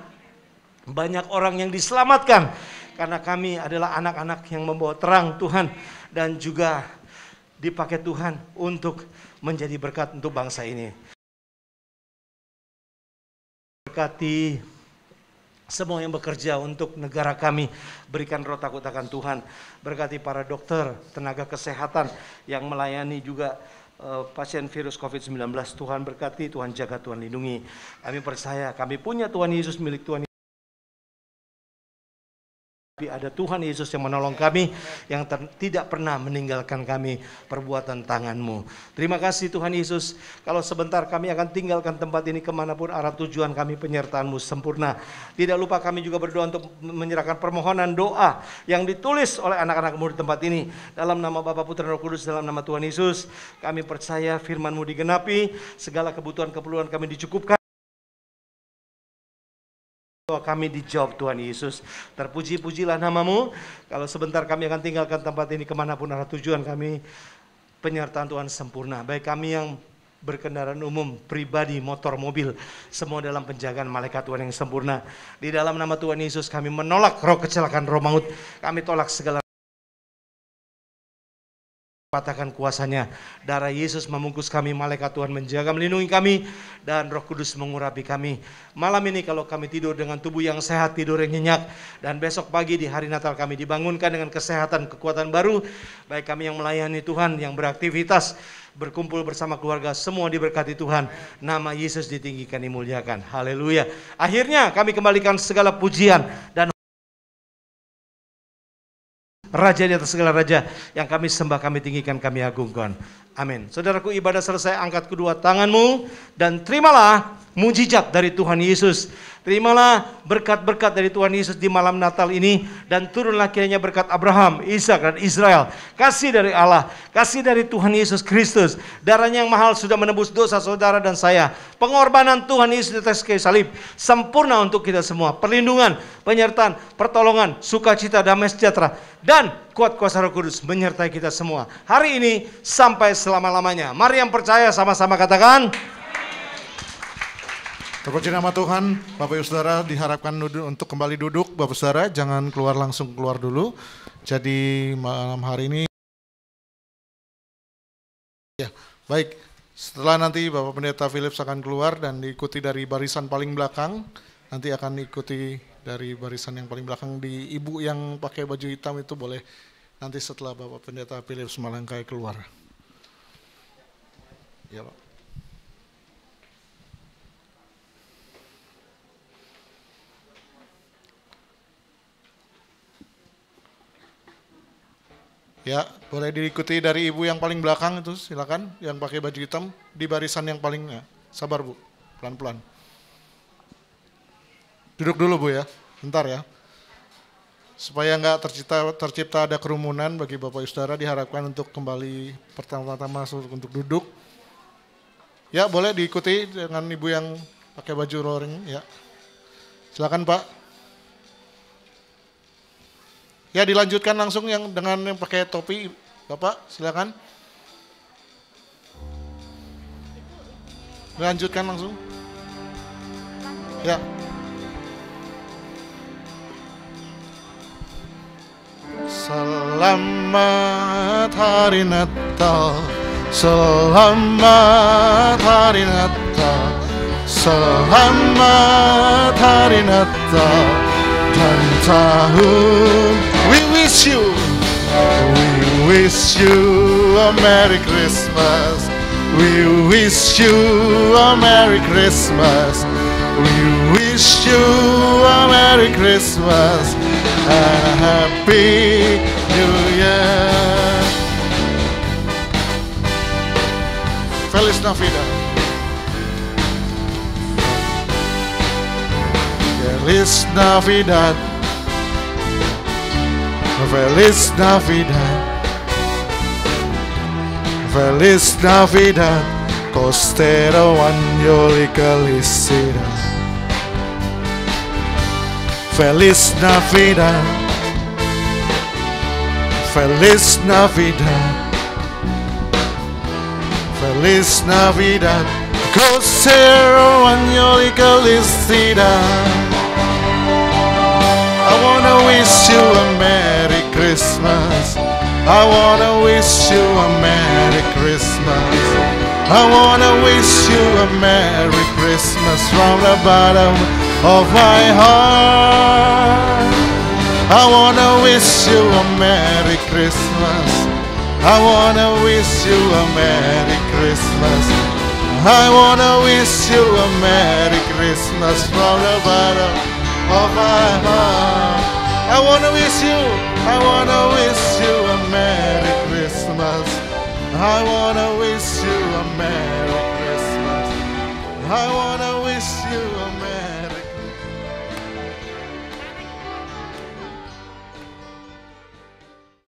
Banyak orang yang diselamatkan karena kami adalah anak-anak yang membawa terang Tuhan, dan juga dipakai Tuhan untuk menjadi berkat untuk bangsa ini. Berkati semua yang bekerja untuk negara kami, berikan roh takut akan Tuhan. Berkati para dokter, tenaga kesehatan yang melayani juga pasien virus COVID-19. Tuhan berkati, Tuhan jaga, Tuhan lindungi. Kami percaya kami punya Tuhan Yesus, milik Tuhan Ada Tuhan Yesus yang menolong kami, yang tidak pernah meninggalkan kami, perbuatan tangan-Mu. Terima kasih Tuhan Yesus. Kalau sebentar kami akan tinggalkan tempat ini, kemanapun arah tujuan kami, penyertaan-Mu sempurna. Tidak lupa kami juga berdoa untuk menyerahkan permohonan doa yang ditulis oleh anak-anak-Mu di tempat ini. Dalam nama Bapa, Putra, Roh Kudus, dalam nama Tuhan Yesus, kami percaya firman-Mu digenapi, segala kebutuhan-keperluan kami dicukupkan. Kami dijawab Tuhan Yesus. Terpuji-pujilah nama-Mu. Kalau sebentar kami akan tinggalkan tempat ini, kemanapun arah tujuan kami, penyertaan Tuhan sempurna. Baik kami yang berkendaraan umum, pribadi, motor, mobil, semua dalam penjagaan malaikat Tuhan yang sempurna. Di dalam nama Tuhan Yesus kami menolak roh kecelakaan, roh maut. Kami tolak segala patahkan kuasanya. Darah Yesus membungkus kami, malaikat Tuhan menjaga, melindungi kami, dan Roh Kudus mengurapi kami. Malam ini kalau kami tidur dengan tubuh yang sehat, tidur yang nyenyak, dan besok pagi di hari Natal kami dibangunkan dengan kesehatan, kekuatan baru. Baik kami yang melayani Tuhan, yang beraktivitas, berkumpul bersama keluarga, semua diberkati Tuhan. Nama Yesus ditinggikan, dimuliakan. Haleluya. Akhirnya kami kembalikan segala pujian dan Raja di atas segala raja, yang kami sembah, kami tinggikan, kami agungkan. Amin. Saudaraku, ibadah selesai, angkat kedua tanganmu dan terimalah mujizat dari Tuhan Yesus. Terimalah berkat-berkat dari Tuhan Yesus di malam Natal ini, dan turunlah kiranya berkat Abraham, Ishak, dan Israel. Kasih dari Allah, kasih dari Tuhan Yesus Kristus. Darahnya yang mahal sudah menebus dosa saudara dan saya. Pengorbanan Tuhan Yesus di atas kayu salib sempurna untuk kita semua. Perlindungan, penyertaan, pertolongan, sukacita, damai sejahtera, dan kuat kuasa Roh Kudus menyertai kita semua hari ini sampai selama-lamanya. Mari yang percaya sama-sama katakan. Terpuji nama Tuhan. Bapak Ibu Saudara diharapkan untuk kembali duduk. Bapak Saudara jangan langsung keluar dulu. Jadi malam hari ini ya, baik. Setelah nanti Bapak Pendeta Philips akan keluar dan diikuti dari barisan paling belakang. Nanti akan diikuti dari barisan yang paling belakang. Di ibu yang pakai baju hitam itu boleh nanti setelah Bapak Pendeta Philips melangkah keluar. Ya Pak. Ya, boleh diikuti dari ibu yang paling belakang itu, silakan, yang pakai baju hitam di barisan yang paling, ya. Sabar Bu, pelan-pelan. Duduk dulu Bu ya, bentar ya. Supaya nggak tercipta ada kerumunan bagi Bapak Ibu Saudara, diharapkan untuk kembali pertama-tama untuk duduk. Ya, boleh diikuti dengan ibu yang pakai baju roaring, ya. Silakan Pak. Ya, dilanjutkan langsung yang dengan yang pakai topi, Bapak, silakan. Dilanjutkan langsung. Ya. Selamat hari Natal, selamat hari Natal, selamat hari Natal dan tahun. We wish you a Merry Christmas. We wish you a Merry Christmas. We wish you a Merry Christmas and a Happy New Year. Feliz Navidad. Feliz Navidad. Feliz Navidad, Feliz Navidad, costero agnoli calicida. Feliz Navidad, Feliz Navidad, Feliz Navidad, costero agnoli calicida. I wanna wish you a Merry Christmas. I wanna wish you a Merry Christmas. I wanna wish you a Merry Christmas from the bottom of my heart. I wanna wish you a Merry Christmas. I wanna wish you a Merry Christmas. I wanna wish you a Merry Christmas from the bottom of my heart. I wanna wish you a Merry Christmas. I wanna wish you a Merry Christmas. I wanna